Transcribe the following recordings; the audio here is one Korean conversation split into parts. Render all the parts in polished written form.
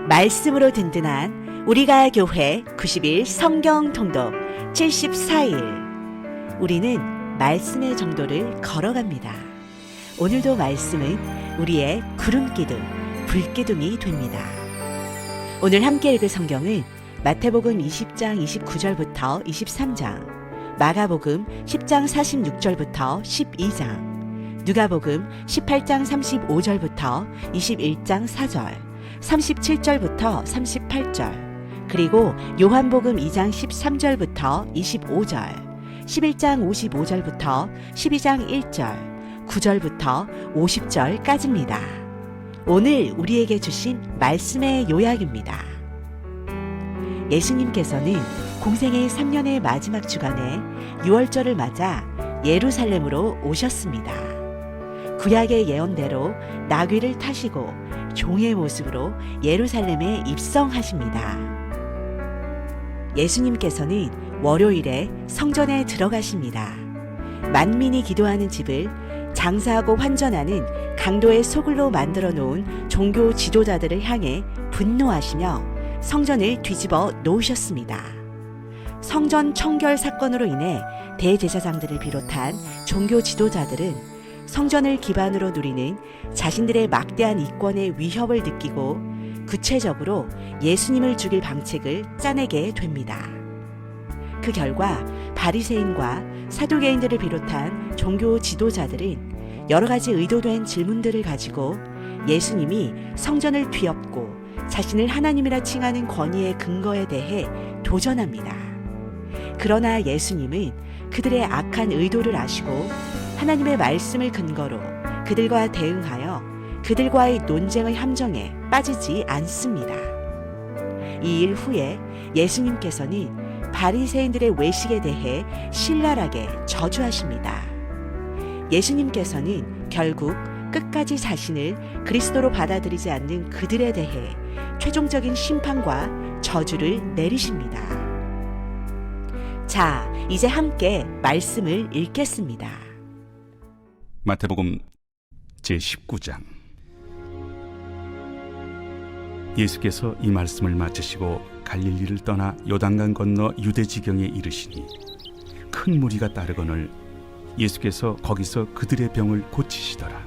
말씀으로 든든한 우리가 교회 90일 성경 통독 74일. 우리는 말씀의 정도를 걸어갑니다. 오늘도 말씀은 우리의 구름기둥, 불기둥이 됩니다. 오늘 함께 읽을 성경은 마태복음 20장 29절부터 23장, 마가복음 10장 46절부터 12장, 누가복음 18장 35절부터 21장 4절, 37절부터 38절, 그리고 요한복음 2장 13절부터 25절, 11장 55절부터 12장 1절, 9절부터 50절까지입니다. 오늘 우리에게 주신 말씀의 요약입니다. 예수님께서는 공생의 3년의 마지막 주간에 유월절을 맞아 예루살렘으로 오셨습니다. 구약의 예언대로 나귀를 타시고 종의 모습으로 예루살렘에 입성하십니다. 예수님께서는 월요일에 성전에 들어가십니다. 만민이 기도하는 집을 장사하고 환전하는 강도의 소굴로 만들어 놓은 종교 지도자들을 향해 분노하시며 성전을 뒤집어 놓으셨습니다. 성전 청결 사건으로 인해 대제사장들을 비롯한 종교 지도자들은 성전을 기반으로 누리는 자신들의 막대한 이권의 위협을 느끼고 구체적으로 예수님을 죽일 방책을 짜내게 됩니다. 그 결과 바리새인과 사두개인들을 비롯한 종교 지도자들은 여러 가지 의도된 질문들을 가지고 예수님이 성전을 뒤엎고 자신을 하나님이라 칭하는 권위의 근거에 대해 도전합니다. 그러나 예수님은 그들의 악한 의도를 아시고 하나님의 말씀을 근거로 그들과 대응하여 그들과의 논쟁의 함정에 빠지지 않습니다. 이 일 후에 예수님께서는 바리새인들의 외식에 대해 신랄하게 저주하십니다. 예수님께서는 결국 끝까지 자신을 그리스도로 받아들이지 않는 그들에 대해 최종적인 심판과 저주를 내리십니다. 자, 이제 함께 말씀을 읽겠습니다. 마태복음 제19장. 예수께서 이 말씀을 마치시고 갈릴리를 떠나 요단강 건너 유대 지경에 이르시니 큰 무리가 따르거늘 예수께서 거기서 그들의 병을 고치시더라.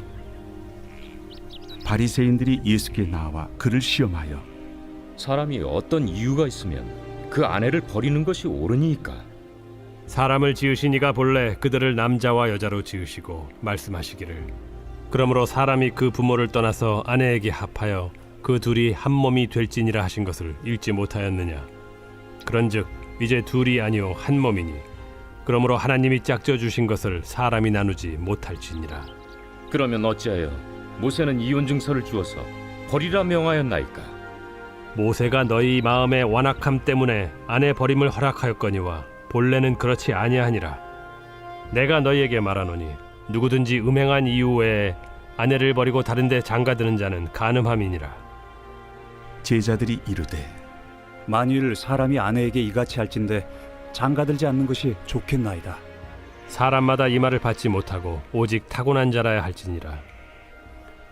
바리새인들이 예수께 나와 그를 시험하여 사람이 어떤 이유가 있으면 그 아내를 버리는 것이 옳으니까? 사람을 지으신 이가 본래 그들을 남자와 여자로 지으시고 말씀하시기를 그러므로 사람이 그 부모를 떠나서 아내에게 합하여 그 둘이 한 몸이 될지니라 하신 것을 읽지 못하였느냐. 그런즉 이제 둘이 아니요 한 몸이니 그러므로 하나님이 짝져 주신 것을 사람이 나누지 못할지니라. 그러면 어찌하여 모세는 이혼 증서를 주어서 버리라 명하였나이까? 모세가 너희 마음의 완악함 때문에 아내 버림을 허락하였거니와 본래는 그렇지 아니하니라. 내가 너희에게 말하노니 누구든지 음행한 이유 외에 아내를 버리고 다른 데 장가드는 자는 간음함이니라. 제자들이 이르되 만일 사람이 아내에게 이같이 할진대 장가들지 않는 것이 좋겠나이다. 사람마다 이 말을 받지 못하고 오직 타고난 자라야 할지니라.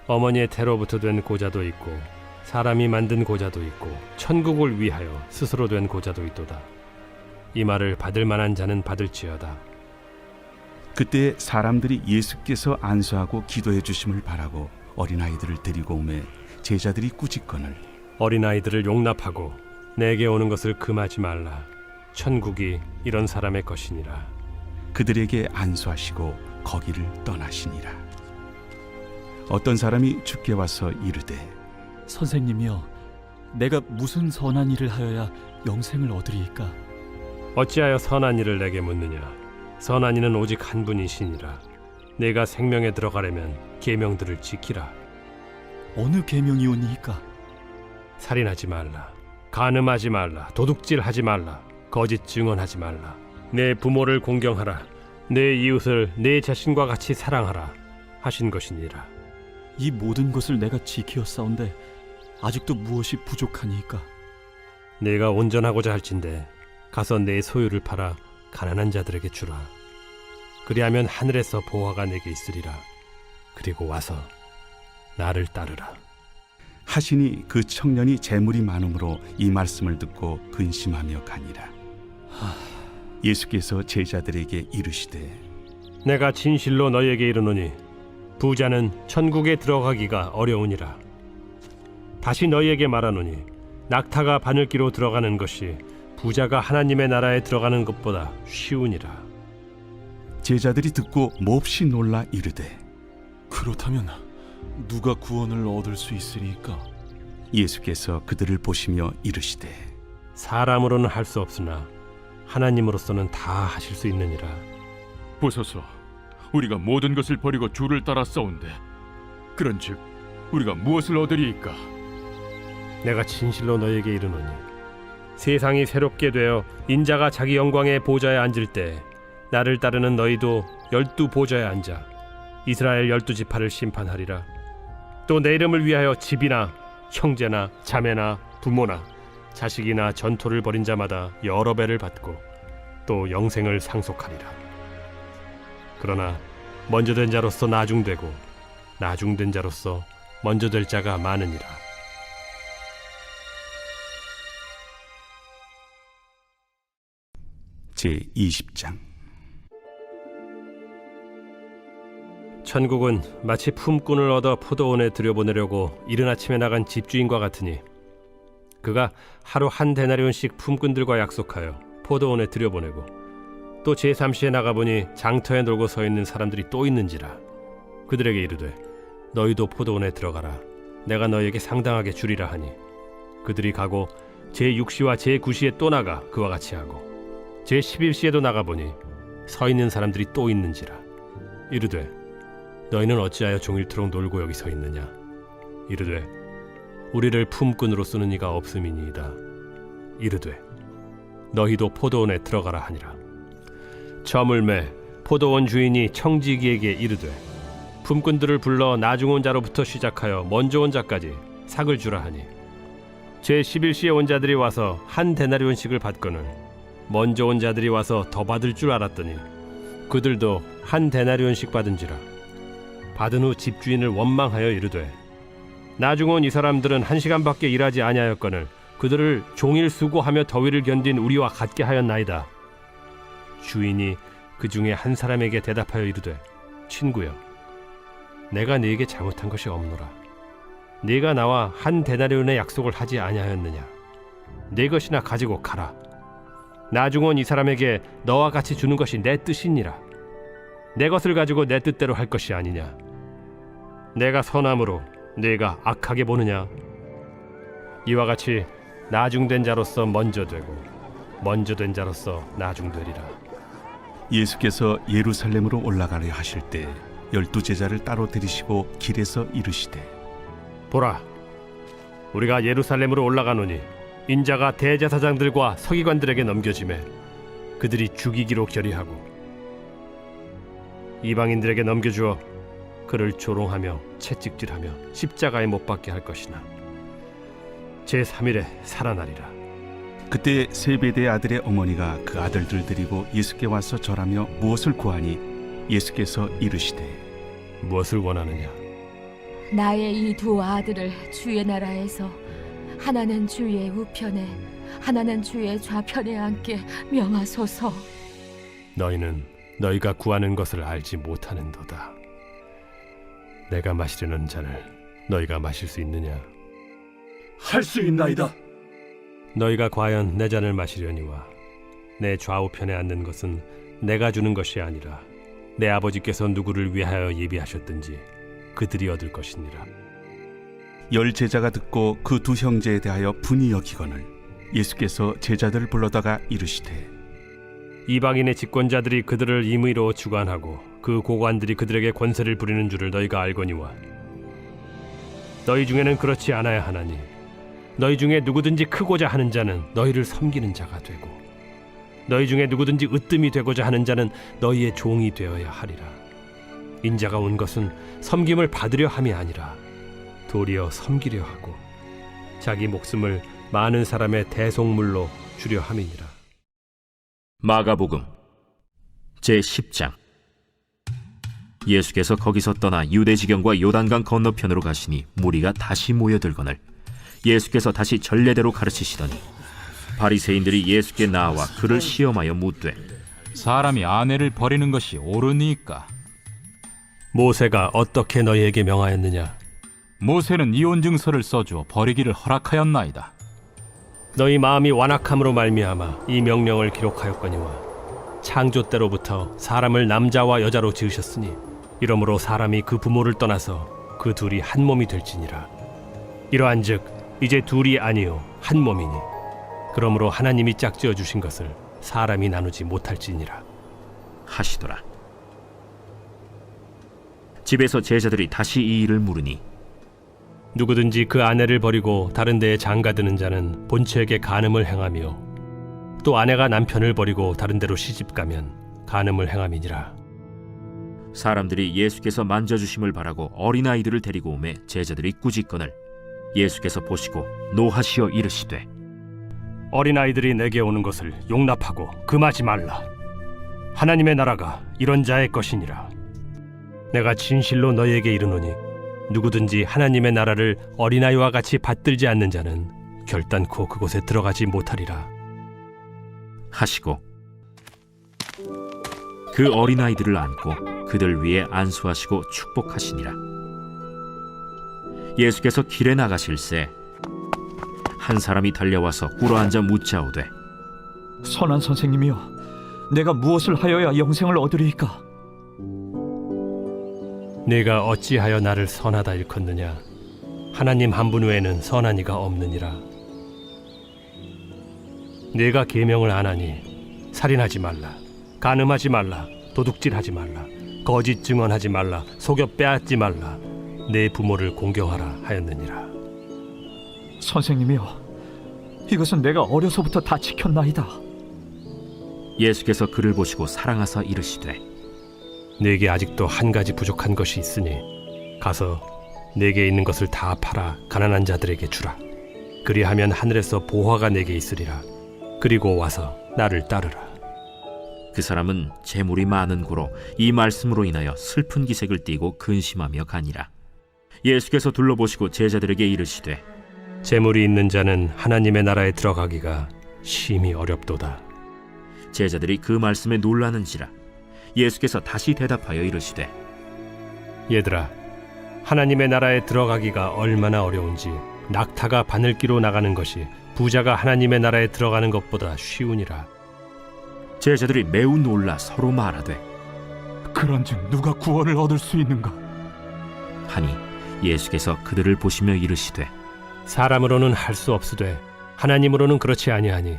어머니의 태로부터 된 고자도 있고 사람이 만든 고자도 있고 천국을 위하여 스스로 된 고자도 있도다. 이 말을 받을 만한 자는 받을지어다. 그때 사람들이 예수께서 안수하고 기도해 주심을 바라고 어린아이들을 데리고 오매 제자들이 꾸짖거늘 어린아이들을 용납하고 내게 오는 것을 금하지 말라. 천국이 이런 사람의 것이니라. 그들에게 안수하시고 거기를 떠나시니라. 어떤 사람이 주께 와서 이르되 선생님이여, 내가 무슨 선한 일을 하여야 영생을 얻으리이까? 어찌하여 선한 일을 내게 묻느냐. 선한 이는 오직 한 분이시니라. 내가 생명에 들어가려면 계명들을 지키라. 어느 계명이오니이까? 살인하지 말라. 간음하지 말라. 도둑질하지 말라. 거짓 증언하지 말라. 내 부모를 공경하라. 내 이웃을 내 자신과 같이 사랑하라 하신 것이니라. 이 모든 것을 내가 지키었사온데 아직도 무엇이 부족하니이까? 내가 온전하고자 할진대 가서 내 소유를 팔아 가난한 자들에게 주라. 그리하면 하늘에서 보화가 내게 있으리라. 그리고 와서 나를 따르라. 하시니 그 청년이 재물이 많음으로 이 말씀을 듣고 근심하며 가니라. 예수께서 제자들에게 이르시되 내가 진실로 너희에게 이르노니 부자는 천국에 들어가기가 어려우니라. 다시 너희에게 말하노니 낙타가 바늘기로 들어가는 것이 부자가 하나님의 나라에 들어가는 것보다 쉬우니라. 제자들이 듣고 몹시 놀라 이르되 그렇다면 누가 구원을 얻을 수 있으리까? 예수께서 그들을 보시며 이르시되 사람으로는 할 수 없으나 하나님으로서는 다 하실 수 있느니라. 보소서, 우리가 모든 것을 버리고 주를 따라 싸운데 그런즉 우리가 무엇을 얻으리이까? 내가 진실로 너희에게 이르노니 세상이 새롭게 되어 인자가 자기 영광의 보좌에 앉을 때 나를 따르는 너희도 12 보좌에 앉아 이스라엘 12지파를 심판하리라. 또 내 이름을 위하여 집이나 형제나 자매나 부모나 자식이나 전토를 벌인 자마다 여러 배를 받고 또 영생을 상속하리라. 그러나 먼저 된 자로서 나중되고 나중된 자로서 먼저 될 자가 많으니라. 제20장. 천국은 마치 품꾼을 얻어 포도원에 들여보내려고 이른 아침에 나간 집주인과 같으니 그가 하루 한 데나리온씩 품꾼들과 약속하여 포도원에 들여보내고 또 제3시에 나가보니 장터에 놀고 서 있는 사람들이 또 있는지라. 그들에게 이르되 너희도 포도원에 들어가라. 내가 너희에게 상당하게 주리라 하니 그들이 가고 제6시와 제9시에 또 나가 그와 같이 하고 제11시에도 나가보니 서 있는 사람들이 또 있는지라. 이르되 너희는 어찌하여 종일토록 놀고 여기 서 있느냐. 이르되 우리를 품꾼으로 쓰는 이가 없음이니이다. 이르되 너희도 포도원에 들어가라 하니라. 저물매 포도원 주인이 청지기에게 이르되 품꾼들을 불러 나중 온 자로부터 시작하여 먼저 온 자까지 삭을 주라 하니 제11시에 온 자들이 와서 한 데나리온씩을 받거늘 먼저 온 자들이 와서 더 받을 줄 알았더니 그들도 한 데나리온씩 받은지라. 받은 후 집주인을 원망하여 이르되 나중 온 이 사람들은 1시간밖에 일하지 아니하였거늘 그들을 종일 수고하며 더위를 견딘 우리와 같게 하였나이다. 주인이 그 중에 한 사람에게 대답하여 이르되 친구여, 내가 네게 잘못한 것이 없노라. 네가 나와 한 데나리온의 약속을 하지 아니하였느냐. 네 것이나 가지고 가라. 나중 온 이 사람에게 너와 같이 주는 것이 내 뜻이니라. 내 것을 가지고 내 뜻대로 할 것이 아니냐. 내가 선함으로 네가 악하게 보느냐. 이와 같이 나중된 자로서 먼저 되고 먼저 된 자로서 나중되리라. 예수께서 예루살렘으로 올라가려 하실 때 12 제자를 따로 들이시고 길에서 이르시되 보라, 우리가 예루살렘으로 올라가노니 인자가 대제사장들과 서기관들에게 넘겨지매 그들이 죽이기로 결의하고 이방인들에게 넘겨주어 그를 조롱하며 채찍질하며 십자가에 못 박게 할 것이나 제3일에 살아나리라. 그때 세베대의 아들의 어머니가 그 아들들 데리고 예수께 와서 절하며 무엇을 구하니 예수께서 이르시되 무엇을 원하느냐. 나의 이 두 아들을 주의 나라에서 하나는 주의 우편에 하나는 주의 좌편에 앉게 명하소서. 너희는 너희가 구하는 것을 알지 못하는도다. 내가 마시려는 잔을 너희가 마실 수 있느냐. 할 수 있나이다. 너희가 과연 내 잔을 마시려니와 내 좌우편에 앉는 것은 내가 주는 것이 아니라 내 아버지께서 누구를 위하여 예비하셨든지 그들이 얻을 것이니라. 10 제자가 듣고 그 두 형제에 대하여 분이 여기거늘 예수께서 제자들을 불러다가 이르시되 이방인의 집권자들이 그들을 임의로 주관하고 그 고관들이 그들에게 권세를 부리는 줄을 너희가 알거니와 너희 중에는 그렇지 않아야 하나니 너희 중에 누구든지 크고자 하는 자는 너희를 섬기는 자가 되고 너희 중에 누구든지 으뜸이 되고자 하는 자는 너희의 종이 되어야 하리라. 인자가 온 것은 섬김을 받으려 함이 아니라 도리어 섬기려 하고 자기 목숨을 많은 사람의 대속물로 주려 함이니라. 마가복음 제10장. 예수께서 거기서 떠나 유대 지경과 요단강 건너편으로 가시니 무리가 다시 모여들거늘 예수께서 다시 전례대로 가르치시더니 바리새인들이 예수께 나와 그를 시험하여 묻되 사람이 아내를 버리는 것이 옳으니까? 모세가 어떻게 너희에게 명하였느냐? 모세는 이혼 증서를 써주어 버리기를 허락하였나이다. 너희 마음이 완악함으로 말미암아 이 명령을 기록하였거니와 창조 때로부터 사람을 남자와 여자로 지으셨으니 이러므로 사람이 그 부모를 떠나서 그 둘이 한 몸이 될지니라. 이러한즉 이제 둘이 아니요 한 몸이니 그러므로 하나님이 짝지어 주신 것을 사람이 나누지 못할지니라 하시더라. 집에서 제자들이 다시 이 일을 물으니 누구든지 그 아내를 버리고 다른 데에 장가드는 자는 본처에게 간음을 행하며 또 아내가 남편을 버리고 다른 데로 시집가면 간음을 행함이니라. 사람들이 예수께서 만져주심을 바라고 어린아이들을 데리고 오매 제자들이 꾸짖거늘 예수께서 보시고 노하시어 이르시되 어린아이들이 내게 오는 것을 용납하고 금하지 말라. 하나님의 나라가 이런 자의 것이니라. 내가 진실로 너희에게 이르노니 누구든지 하나님의 나라를 어린아이와 같이 받들지 않는 자는 결단코 그곳에 들어가지 못하리라 하시고 그 어린아이들을 안고 그들 위에 안수하시고 축복하시니라. 예수께서 길에 나가실새 한 사람이 달려와서 꿇어앉아 묻자오되 선한 선생님이여, 내가 무엇을 하여야 영생을 얻으리이까? 네가 어찌하여 나를 선하다 일컫느냐? 하나님 한 분 외에는 선한 이가 없느니라. 네가 계명을 안 하니 살인하지 말라, 간음하지 말라, 도둑질하지 말라, 거짓 증언하지 말라, 속여 빼앗지 말라, 내 부모를 공경하라 하였느니라. 선생님이여, 이것은 내가 어려서부터 다 지켰나이다. 예수께서 그를 보시고 사랑하사 이르시되 네게 아직도 한 가지 부족한 것이 있으니 가서 네게 있는 것을 다 팔아 가난한 자들에게 주라. 그리하면 하늘에서 보화가 네게 있으리라. 그리고 와서 나를 따르라. 그 사람은 재물이 많은 고로 이 말씀으로 인하여 슬픈 기색을 띠고 근심하며 가니라. 예수께서 둘러보시고 제자들에게 이르시되 재물이 있는 자는 하나님의 나라에 들어가기가 심히 어렵도다. 제자들이 그 말씀에 놀라는지라. 예수께서 다시 대답하여 이르시되 얘들아, 하나님의 나라에 들어가기가 얼마나 어려운지 낙타가 바늘기로 나가는 것이 부자가 하나님의 나라에 들어가는 것보다 쉬우니라. 제자들이 매우 놀라 서로 말하되 그런즉 누가 구원을 얻을 수 있는가? 하니 예수께서 그들을 보시며 이르시되 사람으로는 할 수 없으되 하나님으로는 그렇지 아니하니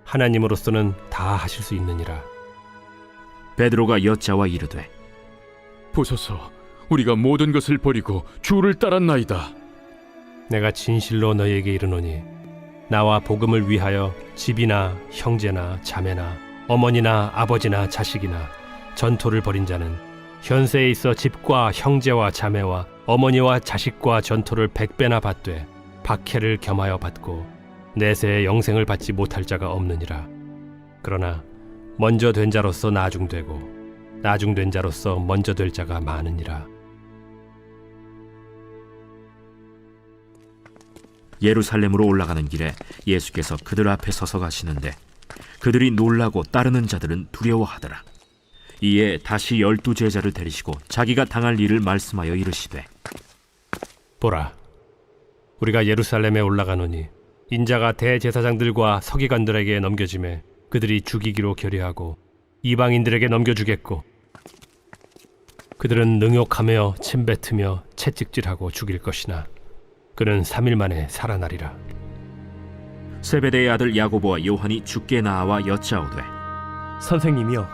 하나님으로서는 다 하실 수 있느니라. 베드로가 여짜와 이르되 보소서, 우리가 모든 것을 버리고 주를 따랐나이다. 내가 진실로 너희에게 이르노니 나와 복음을 위하여 집이나 형제나 자매나 어머니나 아버지나 자식이나 전토를 벌인 자는 현세에 있어 집과 형제와 자매와 어머니와 자식과 전토를 100배나 받되 박해를 겸하여 받고 내세에 영생을 받지 못할 자가 없느니라. 그러나 먼저 된 자로서 나중되고 나중된 자로서 먼저 될 자가 많으니라. 예루살렘으로 올라가는 길에 예수께서 그들 앞에 서서 가시는데 그들이 놀라고 따르는 자들은 두려워하더라. 이에 다시 12 제자를 데리시고 자기가 당할 일을 말씀하여 이르시되 보라, 우리가 예루살렘에 올라가노니 인자가 대제사장들과 서기관들에게 넘겨지매 그들이 죽이기로 결의하고 이방인들에게 넘겨주겠고 그들은 능욕하며 침뱉으며 채찍질하고 죽일 것이나 그는 3일 만에 살아나리라. 세베대의 아들 야고보와 요한이 주께 나와 여짜오되 선생님이여,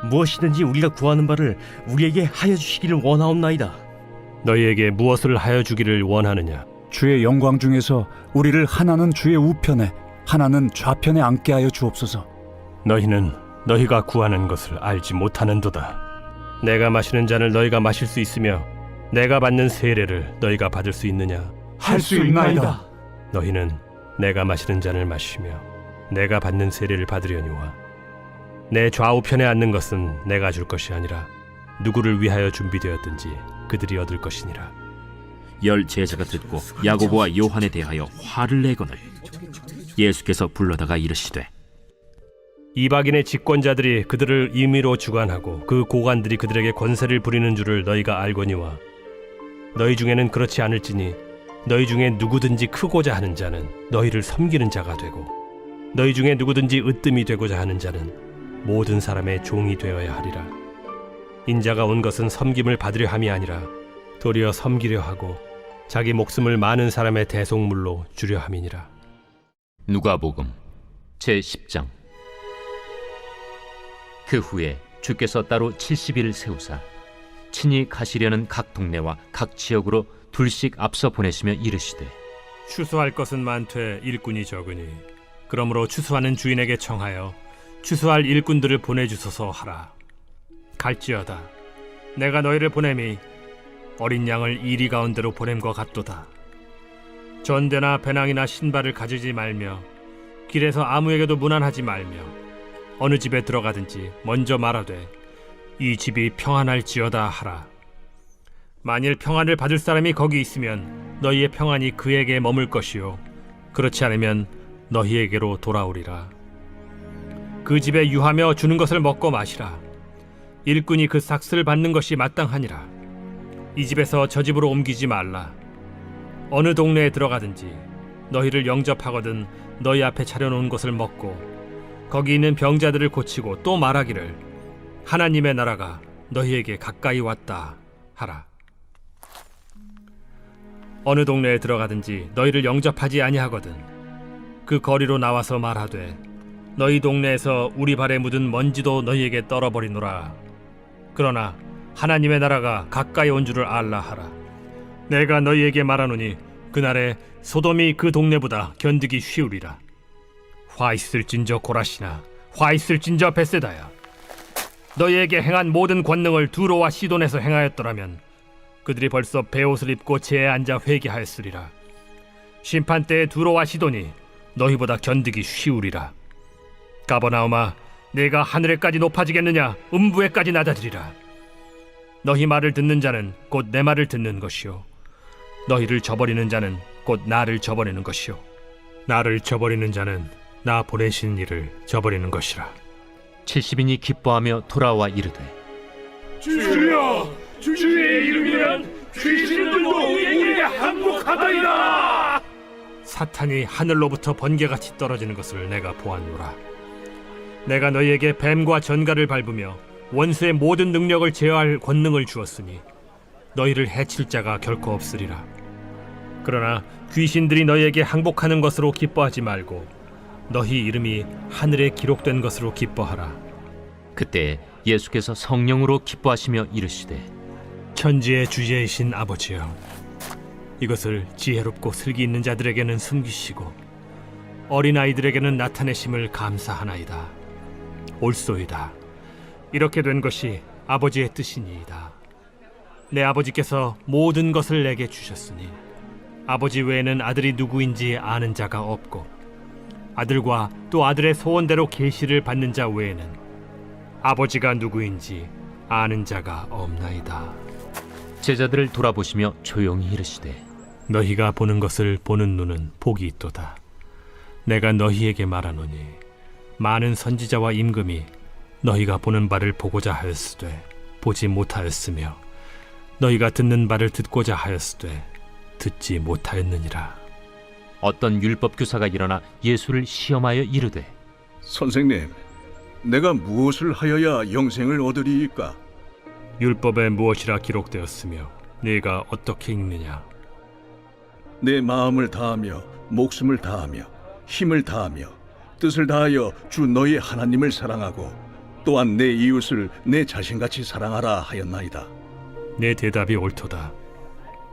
무엇이든지 우리가 구하는 바를 우리에게 하여 주시기를 원하옵나이다. 너희에게 무엇을 하여 주기를 원하느냐? 주의 영광 중에서 우리를 하나는 주의 우편에 하나는 좌편에 앉게 하여 주옵소서. 너희는 너희가 구하는 것을 알지 못하는도다. 내가 마시는 잔을 너희가 마실 수 있으며 내가 받는 세례를 너희가 받을 수 있느냐? 할 수 있나이다. 너희는 내가 마시는 잔을 마시며 내가 받는 세례를 받으려니와 내 좌우편에 앉는 것은 내가 줄 것이 아니라 누구를 위하여 준비되었든지 그들이 얻을 것이니라. 10 제자가 듣고 야고보와 요한에 대하여 화를 내거늘 예수께서 불러다가 이르시되 이방인의 집권자들이 그들을 임의로 주관하고 그 고관들이 그들에게 권세를 부리는 줄을 너희가 알거니와 너희 중에는 그렇지 않을지니 너희 중에 누구든지 크고자 하는 자는 너희를 섬기는 자가 되고 너희 중에 누구든지 으뜸이 되고자 하는 자는 모든 사람의 종이 되어야 하리라. 인자가 온 것은 섬김을 받으려 함이 아니라 도리어 섬기려 하고 자기 목숨을 많은 사람의 대속물로 주려 함이니라. 누가복음 제10장. 그 후에 주께서 따로 70일을 세우사 친히 가시려는 각 동네와 각 지역으로 둘씩 앞서 보내시며 이르시되 추수할 것은 많되 일꾼이 적으니 그러므로 추수하는 주인에게 청하여 추수할 일꾼들을 보내주소서 하라. 갈지어다 내가 너희를 보냄이 어린 양을 이리 가운데로 보냄과 같도다. 전대나 배낭이나 신발을 가지지 말며 길에서 아무에게도 문안하지 말며 어느 집에 들어가든지 먼저 말하되 이 집이 평안할지어다 하라. 만일 평안을 받을 사람이 거기 있으면 너희의 평안이 그에게 머물 것이요 그렇지 않으면 너희에게로 돌아오리라. 그 집에 유하며 주는 것을 먹고 마시라. 일꾼이 그 삭스를 받는 것이 마땅하니라. 이 집에서 저 집으로 옮기지 말라. 어느 동네에 들어가든지 너희를 영접하거든 너희 앞에 차려놓은 것을 먹고 거기 있는 병자들을 고치고 또 말하기를 하나님의 나라가 너희에게 가까이 왔다 하라. 어느 동네에 들어가든지 너희를 영접하지 아니하거든 그 거리로 나와서 말하되 너희 동네에서 우리 발에 묻은 먼지도 너희에게 떨어버리노라. 그러나 하나님의 나라가 가까이 온 줄을 알라 하라. 내가 너희에게 말하노니 그날에 소돔이 그 동네보다 견디기 쉬우리라. 화 있을진저 고라시나 화 있을진저 벳세다야. 너희에게 행한 모든 권능을 두로와 시돈에서 행하였더라면 그들이 벌써 베옷을 입고 제에 앉아 회개하였으리라. 심판 때에 두로와 시돈이 너희보다 견디기 쉬우리라. 가버나움아 내가 하늘에까지 높아지겠느냐 음부에까지 낮아지리라. 너희 말을 듣는 자는 곧 내 말을 듣는 것이요 너희를 저버리는 자는 곧 나를 저버리는 것이요 나를 저버리는 자는 나 보내신 이를 저버리는 것이라. 70인이 기뻐하며 돌아와 이르되 주여, 주의 이름이면 귀신들도 우리에게 항복하다이다. 사탄이 하늘로부터 번개같이 떨어지는 것을 내가 보았노라. 내가 너희에게 뱀과 전갈을 밟으며 원수의 모든 능력을 제어할 권능을 주었으니 너희를 해칠 자가 결코 없으리라. 그러나 귀신들이 너희에게 항복하는 것으로 기뻐하지 말고 너희 이름이 하늘에 기록된 것으로 기뻐하라. 그때 예수께서 성령으로 기뻐하시며 이르시되 천지의 주제이신 아버지여 이것을 지혜롭고 슬기 있는 자들에게는 숨기시고 어린아이들에게는 나타내심을 감사하나이다. 옳소이다. 이렇게 된 것이 아버지의 뜻이니이다. 내 아버지께서 모든 것을 내게 주셨으니 아버지 외에는 아들이 누구인지 아는 자가 없고 아들과 또 아들의 소원대로 계시를 받는 자 외에는 아버지가 누구인지 아는 자가 없나이다. 제자들을 돌아보시며 조용히 이르시되 너희가 보는 것을 보는 눈은 복이 있도다. 내가 너희에게 말하노니 많은 선지자와 임금이 너희가 보는 바를 보고자 하였으되 보지 못하였으며 너희가 듣는 바를 듣고자 하였으되 듣지 못하였느니라. 어떤 율법 교사가 일어나 예수를 시험하여 이르되 선생님, 내가 무엇을 하여야 영생을 얻으리이까? 율법에 무엇이라 기록되었으며 네가 어떻게 읽느냐? 내 마음을 다하며 목숨을 다하며 힘을 다하며 뜻을 다하여 주 너희 하나님을 사랑하고 또한 내 이웃을 내 자신같이 사랑하라 하였나이다. 내 대답이 옳도다.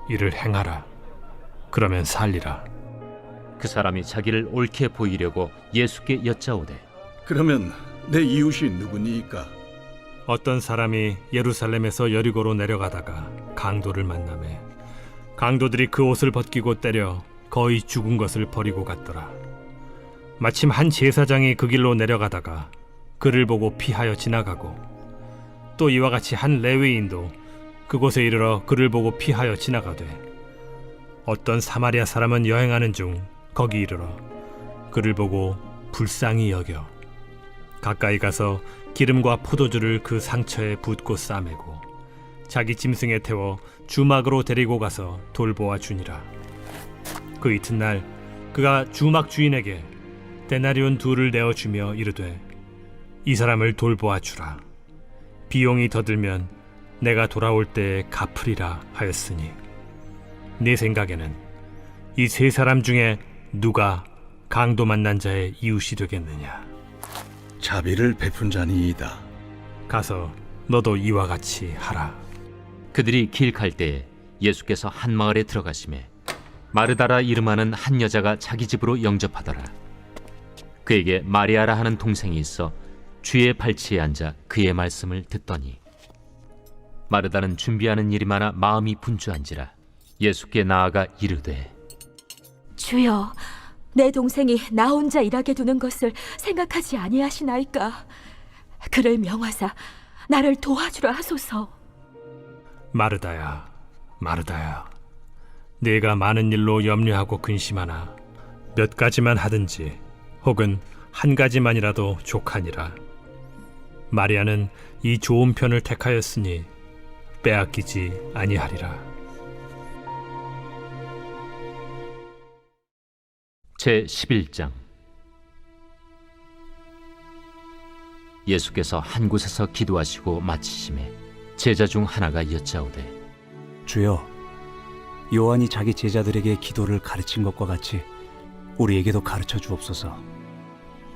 이를 행하라. 그러면 살리라. 그 사람이 자기를 옳게 보이려고 예수께 여짜오되 그러면 내 이웃이 누구니이까? 어떤 사람이 예루살렘에서 여리고로 내려가다가 강도를 만나매 강도들이 그 옷을 벗기고 때려 거의 죽은 것을 버리고 갔더라. 마침 한 제사장이 그 길로 내려가다가 그를 보고 피하여 지나가고 또 이와 같이 한 레위인도 그곳에 이르러 그를 보고 피하여 지나가되 어떤 사마리아 사람은 여행하는 중 거기 이르러 그를 보고 불쌍히 여겨 가까이 가서 기름과 포도주를 그 상처에 붓고 싸매고 자기 짐승에 태워 주막으로 데리고 가서 돌보아 주니라. 그 이튿날 그가 주막 주인에게 데나리온 2를 내어주며 이르되 이 사람을 돌보아 주라. 비용이 더 들면 내가 돌아올 때에 갚으리라 하였으니 네 생각에는 이 3사람 중에 누가 강도 만난 자의 이웃이 되겠느냐? 자비를 베푼 자니이다. 가서 너도 이와 같이 하라. 그들이 길 갈 때에 예수께서 한 마을에 들어가시매 마르다라 이름하는 한 여자가 자기 집으로 영접하더라. 그에게 마리아라 하는 동생이 있어 주의 발치에 앉아 그의 말씀을 듣더니 마르다는 준비하는 일이 많아 마음이 분주한지라 예수께 나아가 이르되 주여, 내 동생이 나 혼자 일하게 두는 것을 생각하지 아니하시나이까? 그를 명하사 나를 도와주라 하소서. 마르다야, 마르다야, 네가 많은 일로 염려하고 근심하나 몇 가지만 하든지 혹은 한 가지만이라도 족하니라. 마리아는 이 좋은 편을 택하였으니 빼앗기지 아니하리라. 제 11장. 예수께서 한 곳에서 기도하시고 마치심에 제자 중 하나가 여짜오되 주여, 요한이 자기 제자들에게 기도를 가르친 것과 같이 우리에게도 가르쳐 주옵소서.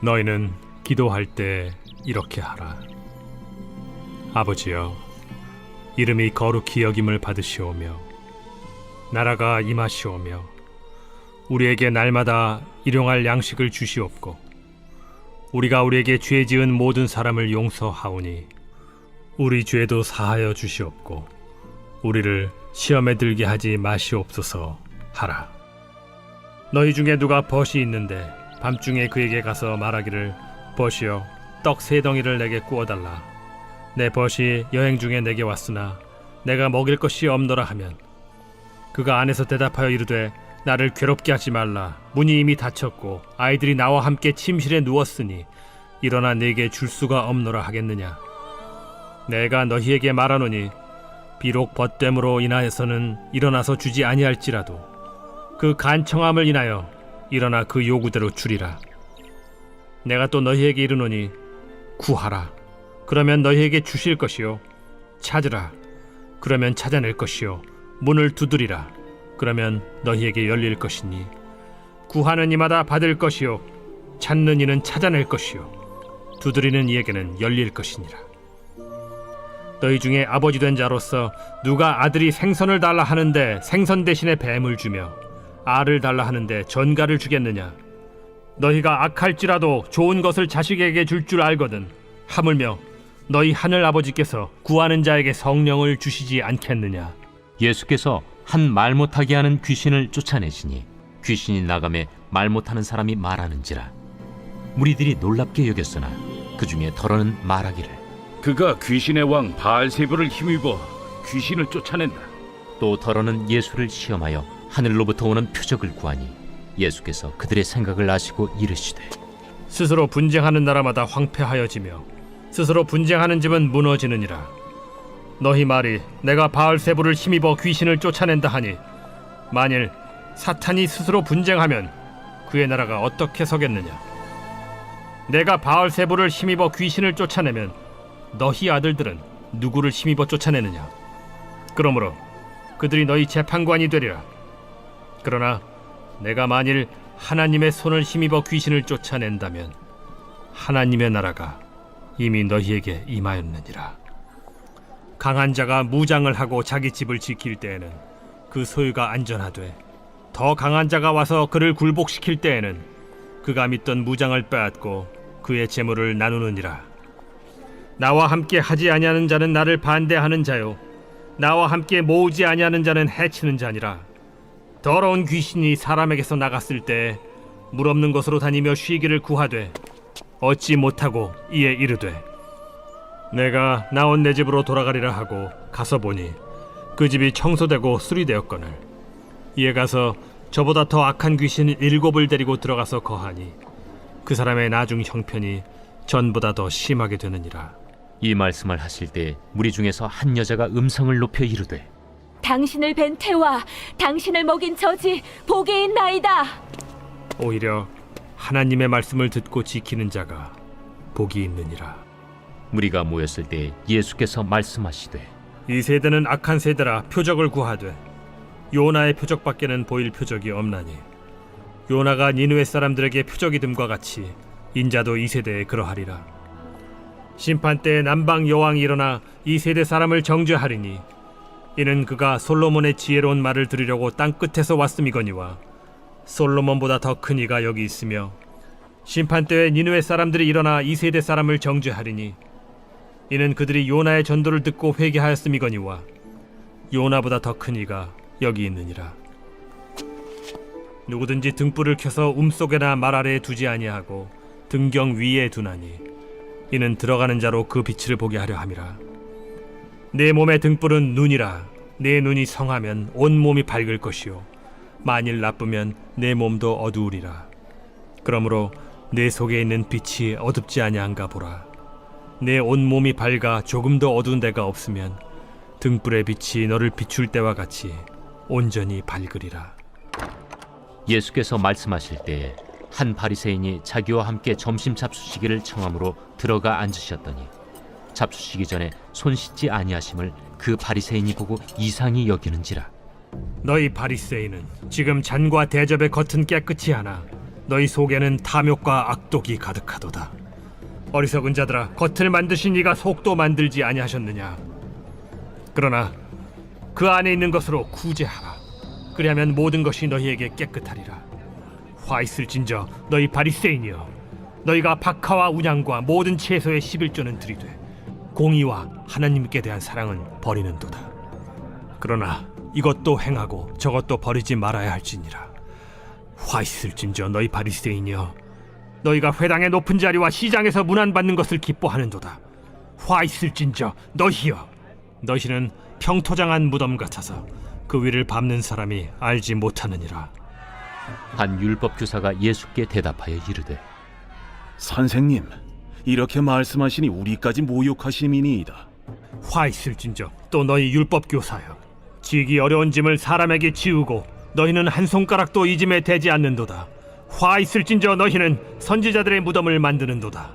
너희는 기도할 때 이렇게 하라. 아버지여, 이름이 거룩히 여김을 받으시오며 나라가 임하시오며 우리에게 날마다 일용할 양식을 주시옵고 우리가 우리에게 죄 지은 모든 사람을 용서하오니 우리 죄도 사하여 주시옵고 우리를 시험에 들게 하지 마시옵소서 하라. 너희 중에 누가 벗이 있는데 밤중에 그에게 가서 말하기를 벗이여 떡 3덩이를 내게 구워달라. 내 벗이 여행 중에 내게 왔으나 내가 먹일 것이 없노라 하면 그가 안에서 대답하여 이르되 나를 괴롭게 하지 말라. 문이 이미 닫혔고 아이들이 나와 함께 침실에 누웠으니 일어나 네게 줄 수가 없노라 하겠느냐? 내가 너희에게 말하노니 비록 벗됨으로 인하여서는 일어나서 주지 아니할지라도 그 간청함을 인하여 일어나 그 요구대로 주리라. 내가 또 너희에게 이르노니 구하라. 그러면 너희에게 주실 것이요. 찾으라. 그러면 찾아낼 것이요. 문을 두드리라. 그러면 너희에게 열릴 것이니 구하는 이마다 받을 것이요. 찾는 이는 찾아낼 것이요. 두드리는 이에게는 열릴 것이니라. 너희 중에 아버지 된 자로서 누가 아들이 생선을 달라 하는데 생선 대신에 뱀을 주며 알을 달라 하는데 전갈을 주겠느냐? 너희가 악할지라도 좋은 것을 자식에게 줄 줄 알거든. 하물며 너희 하늘 아버지께서 구하는 자에게 성령을 주시지 않겠느냐? 예수께서 한 말 못하게 하는 귀신을 쫓아내시니 귀신이 나가매 말 못하는 사람이 말하는지라. 무리들이 놀랍게 여겼으나 그 중에 더러는 말하기를 그가 귀신의 왕 바알세불을 힘입어 귀신을 쫓아낸다. 또 더러는 예수를 시험하여 하늘로부터 오는 표적을 구하니 예수께서 그들의 생각을 아시고 이르시되 스스로 분쟁하는 나라마다 황폐하여지며 스스로 분쟁하는 집은 무너지느니라. 너희 말이 내가 바알세불을 힘입어 귀신을 쫓아낸다 하니 만일 사탄이 스스로 분쟁하면 그의 나라가 어떻게 서겠느냐? 내가 바알세불을 힘입어 귀신을 쫓아내면 너희 아들들은 누구를 힘입어 쫓아내느냐? 그러므로 그들이 너희 재판관이 되리라. 그러나 내가 만일 하나님의 손을 힘입어 귀신을 쫓아낸다면 하나님의 나라가 이미 너희에게 임하였느니라. 강한 자가 무장을 하고 자기 집을 지킬 때에는 그 소유가 안전하되 더 강한 자가 와서 그를 굴복시킬 때에는 그가 믿던 무장을 빼앗고 그의 재물을 나누느니라. 나와 함께 하지 아니하는 자는 나를 반대하는 자요 나와 함께 모으지 아니하는 자는 해치는 자니라. 더러운 귀신이 사람에게서 나갔을 때 물 없는 곳으로 다니며 쉬기를 구하되 얻지 못하고 이에 이르되 내가 나온 내 집으로 돌아가리라 하고 가서 보니 그 집이 청소되고 수리되었거늘 이에 가서 저보다 더 악한 귀신 7을 데리고 들어가서 거하니 그 사람의 나중 형편이 전보다 더 심하게 되느니라. 이 말씀을 하실 때 무리 중에서 한 여자가 음성을 높여 이르되 당신을 뵌 태와 당신을 먹인 저지 복이 있나이다. 오히려 하나님의 말씀을 듣고 지키는 자가 복이 있느니라. 무리가 모였을 때 예수께서 말씀하시되 이 세대는 악한 세대라 표적을 구하되 요나의 표적밖에는 보일 표적이 없나니 요나가 니느웨 사람들에게 표적이 됨과 같이 인자도 이 세대에 그러하리라. 심판 때에 남방 여왕이 일어나 이 세대 사람을 정죄하리니 이는 그가 솔로몬의 지혜로운 말을 들으려고 땅 끝에서 왔음이거니와 솔로몬보다 더 큰 이가 여기 있으며 심판 때에 니느웨 사람들이 일어나 이 세대 사람을 정죄하리니 이는 그들이 요나의 전도를 듣고 회개하였음이거니와 요나보다 더 큰 이가 여기 있느니라. 누구든지 등불을 켜서 움속에나 말 아래에 두지 아니하고 등경 위에 두나니 이는 들어가는 자로 그 빛을 보게 하려 함이라. 내 몸의 등불은 눈이라. 내 눈이 성하면 온 몸이 밝을 것이요 만일 나쁘면 내 몸도 어두우리라. 그러므로 내 속에 있는 빛이 어둡지 아니한가 보라. 내 온 몸이 밝아 조금도 어두운 데가 없으면 등불의 빛이 너를 비출 때와 같이 온전히 밝으리라. 예수께서 말씀하실 때에 한 바리새인이 자기와 함께 점심 잡수시기를 청함으로 들어가 앉으셨더니 잡수시기 전에 손 씻지 아니하심을 그 바리새인이 보고 이상히 여기는지라. 너희 바리새인은 지금 잔과 대접의 겉은 깨끗이 하나 너희 속에는 탐욕과 악독이 가득하도다. 어리석은 자들아, 겉을 만드신 이가 속도 만들지 아니하셨느냐? 그러나 그 안에 있는 것으로 구제하라. 그리하면 모든 것이 너희에게 깨끗하리라. 화 있을진저 너희 바리새인이여, 너희가 박하와 운양과 모든 채소의 11조는 들이되 공의와 하나님께 대한 사랑은 버리는도다. 그러나 이것도 행하고 저것도 버리지 말아야 할지니라. 화 있을진저 너희 바리새인이여, 너희가 회당의 높은 자리와 시장에서 문안받는 것을 기뻐하는도다. 화 있을진저 너희여, 너희는 평토장한 무덤 같아서 그 위를 밟는 사람이 알지 못하느니라. 한 율법 교사가 예수께 대답하여 이르되 선생님, 이렇게 말씀하시니 우리까지 모욕하심이니이다. 화 있을진저 또 너희 율법 교사여, 지기 어려운 짐을 사람에게 지우고 너희는 한 손가락도 이 짐에 대지 않는도다. 화 있을진저 너희는 선지자들의 무덤을 만드는도다.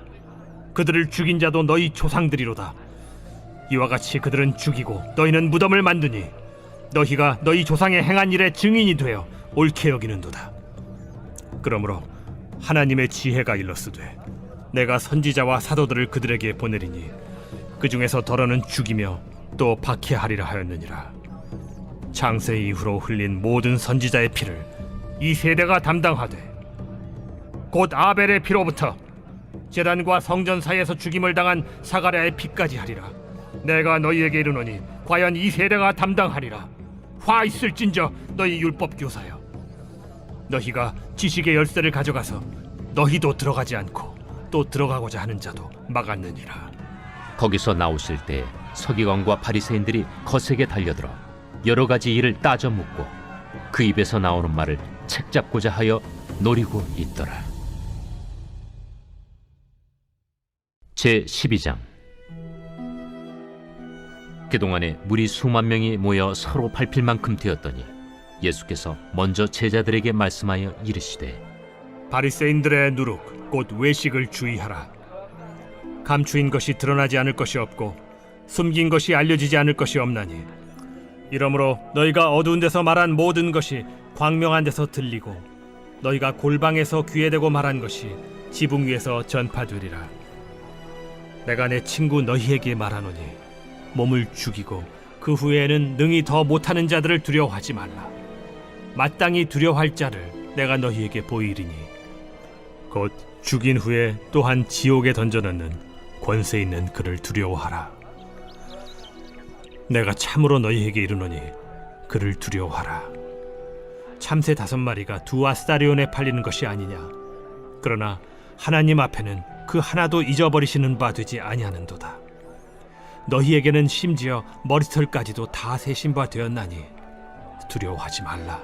그들을 죽인 자도 너희 조상들이로다. 이와 같이 그들은 죽이고 너희는 무덤을 만드니 너희가 너희 조상의 행한 일의 증인이 되어 옳게 여기는도다. 그러므로 하나님의 지혜가 일렀으되 내가 선지자와 사도들을 그들에게 보내리니 그 중에서 더러는 죽이며 또 박해하리라 하였느니라. 창세 이후로 흘린 모든 선지자의 피를 이 세대가 담당하되 곧 아벨의 피로부터 제단과 성전 사이에서 죽임을 당한 사가랴의 피까지 하리라. 내가 너희에게 이르노니 과연 이 세대가 담당하리라. 화 있을진저 너희 율법 교사여, 너희가 지식의 열쇠를 가져가서 너희도 들어가지 않고 또 들어가고자 하는 자도 막았느니라. 거기서 나오실 때 서기관과 바리새인들이 거세게 달려들어 여러 가지 일을 따져 묻고 그 입에서 나오는 말을 책잡고자 하여 노리고 있더라. 제12장. 그동안에 무리 수만 명이 모여 서로 밟힐 만큼 되었더니 예수께서 먼저 제자들에게 말씀하여 이르시되 바리새인들의 누룩 곧 외식을 주의하라. 감추인 것이 드러나지 않을 것이 없고 숨긴 것이 알려지지 않을 것이 없나니 이러므로 너희가 어두운 데서 말한 모든 것이 광명한 데서 들리고 너희가 골방에서 귀에 대고 말한 것이 지붕 위에서 전파되리라. 내가 내 친구 너희에게 말하노니 몸을 죽이고 그 후에는 능히 더 못하는 자들을 두려워하지 말라. 마땅히 두려워할 자를 내가 너희에게 보이리니 곧 죽인 후에 또한 지옥에 던져넣는 권세 있는 그를 두려워하라. 내가 참으로 너희에게 이르노니 그를 두려워하라. 참새 5마리가 2아스타리온에 팔리는 것이 아니냐? 그러나 하나님 앞에는 그 하나도 잊어버리시는 바 되지 아니하는도다. 너희에게는 심지어 머리털까지도 다 세신 바 되었나니 두려워하지 말라.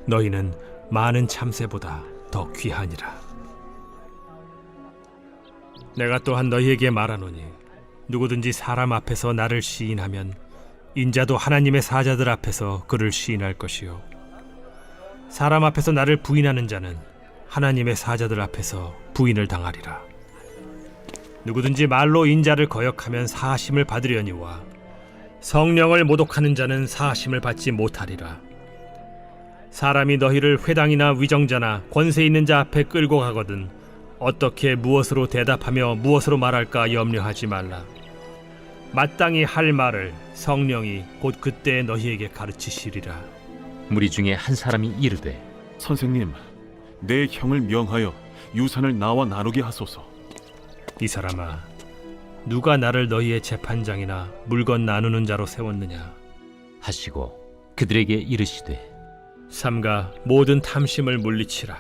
너희는 많은 참새보다 더 귀하니라. 내가 또한 너희에게 말하노니 누구든지 사람 앞에서 나를 시인하면 인자도 하나님의 사자들 앞에서 그를 시인할 것이요 사람 앞에서 나를 부인하는 자는 하나님의 사자들 앞에서 부인을 당하리라. 누구든지 말로 인자를 거역하면 사하심을 받으려니와 성령을 모독하는 자는 사하심을 받지 못하리라. 사람이 너희를 회당이나 위정자나 권세 있는 자 앞에 끌고 가거든 어떻게 무엇으로 대답하며 무엇으로 말할까 염려하지 말라. 마땅히 할 말을 성령이 곧 그때 너희에게 가르치시리라. 무리 중에 한 사람이 이르되 선생님, 내 형을 명하여 유산을 나와 나누게 하소서. 이 사람아, 누가 나를 너희의 재판장이나 물건 나누는 자로 세웠느냐 하시고 그들에게 이르시되 삼가 모든 탐심을 물리치라.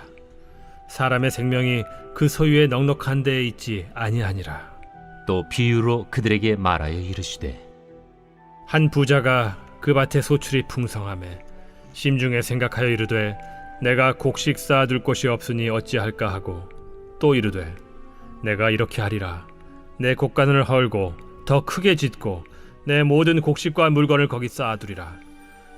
사람의 생명이 그 소유의 넉넉한 데에 있지 아니하니라. 또 비유로 그들에게 말하여 이르시되 한 부자가 그 밭에 소출이 풍성하매 심중에 생각하여 이르되 내가 곡식 쌓아둘 곳이 없으니 어찌할까 하고 또 이르되 내가 이렇게 하리라. 내 곡간을 헐고 더 크게 짓고 내 모든 곡식과 물건을 거기 쌓아두리라.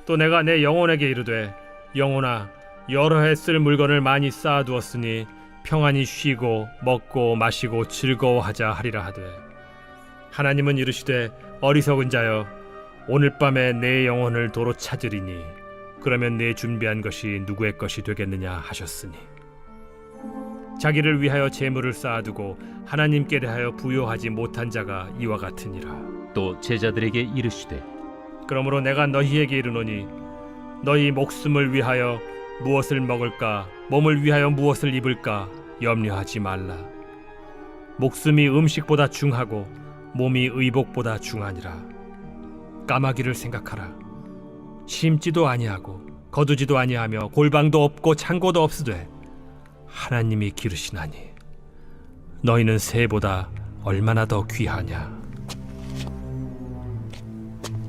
또 내가 내 영혼에게 이르되 영혼아, 여러 해 쓸 물건을 많이 쌓아두었으니 평안히 쉬고 먹고 마시고 즐거워하자 하리라 하되 하나님은 이르시되 어리석은 자여, 오늘 밤에 내 영혼을 도로 찾으리니 그러면 내 준비한 것이 누구의 것이 되겠느냐 하셨으니 자기를 위하여 재물을 쌓아두고 하나님께 대하여 부요하지 못한 자가 이와 같으니라. 또 제자들에게 이르시되 그러므로 내가 너희에게 이르노니 너희 목숨을 위하여 무엇을 먹을까 몸을 위하여 무엇을 입을까 염려하지 말라. 목숨이 음식보다 중하고 몸이 의복보다 중하니라. 까마귀를 생각하라. 심지도 아니하고 거두지도 아니하며 골방도 없고 창고도 없으되 하나님이 기르시나니 너희는 새보다 얼마나 더 귀하냐.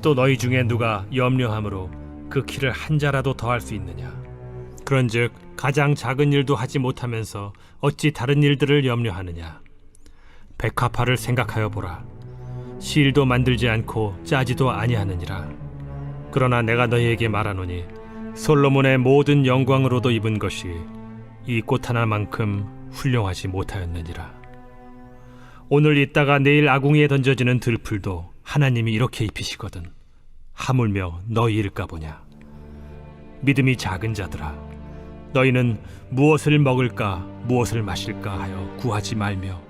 또 너희 중에 누가 염려함으로 그 키를 한 자라도 더할 수 있느냐. 그런즉 가장 작은 일도 하지 못하면서 어찌 다른 일들을 염려하느냐. 백합화를 생각하여 보라. 실도 만들지 않고 짜지도 아니하느니라. 그러나 내가 너희에게 말하노니 솔로몬의 모든 영광으로도 입은 것이 이 꽃 하나만큼 훌륭하지 못하였느니라. 오늘 있다가 내일 아궁이에 던져지는 들풀도 하나님이 이렇게 입히시거든 하물며 너희일까 보냐. 믿음이 작은 자들아, 너희는 무엇을 먹을까 무엇을 마실까 하여 구하지 말며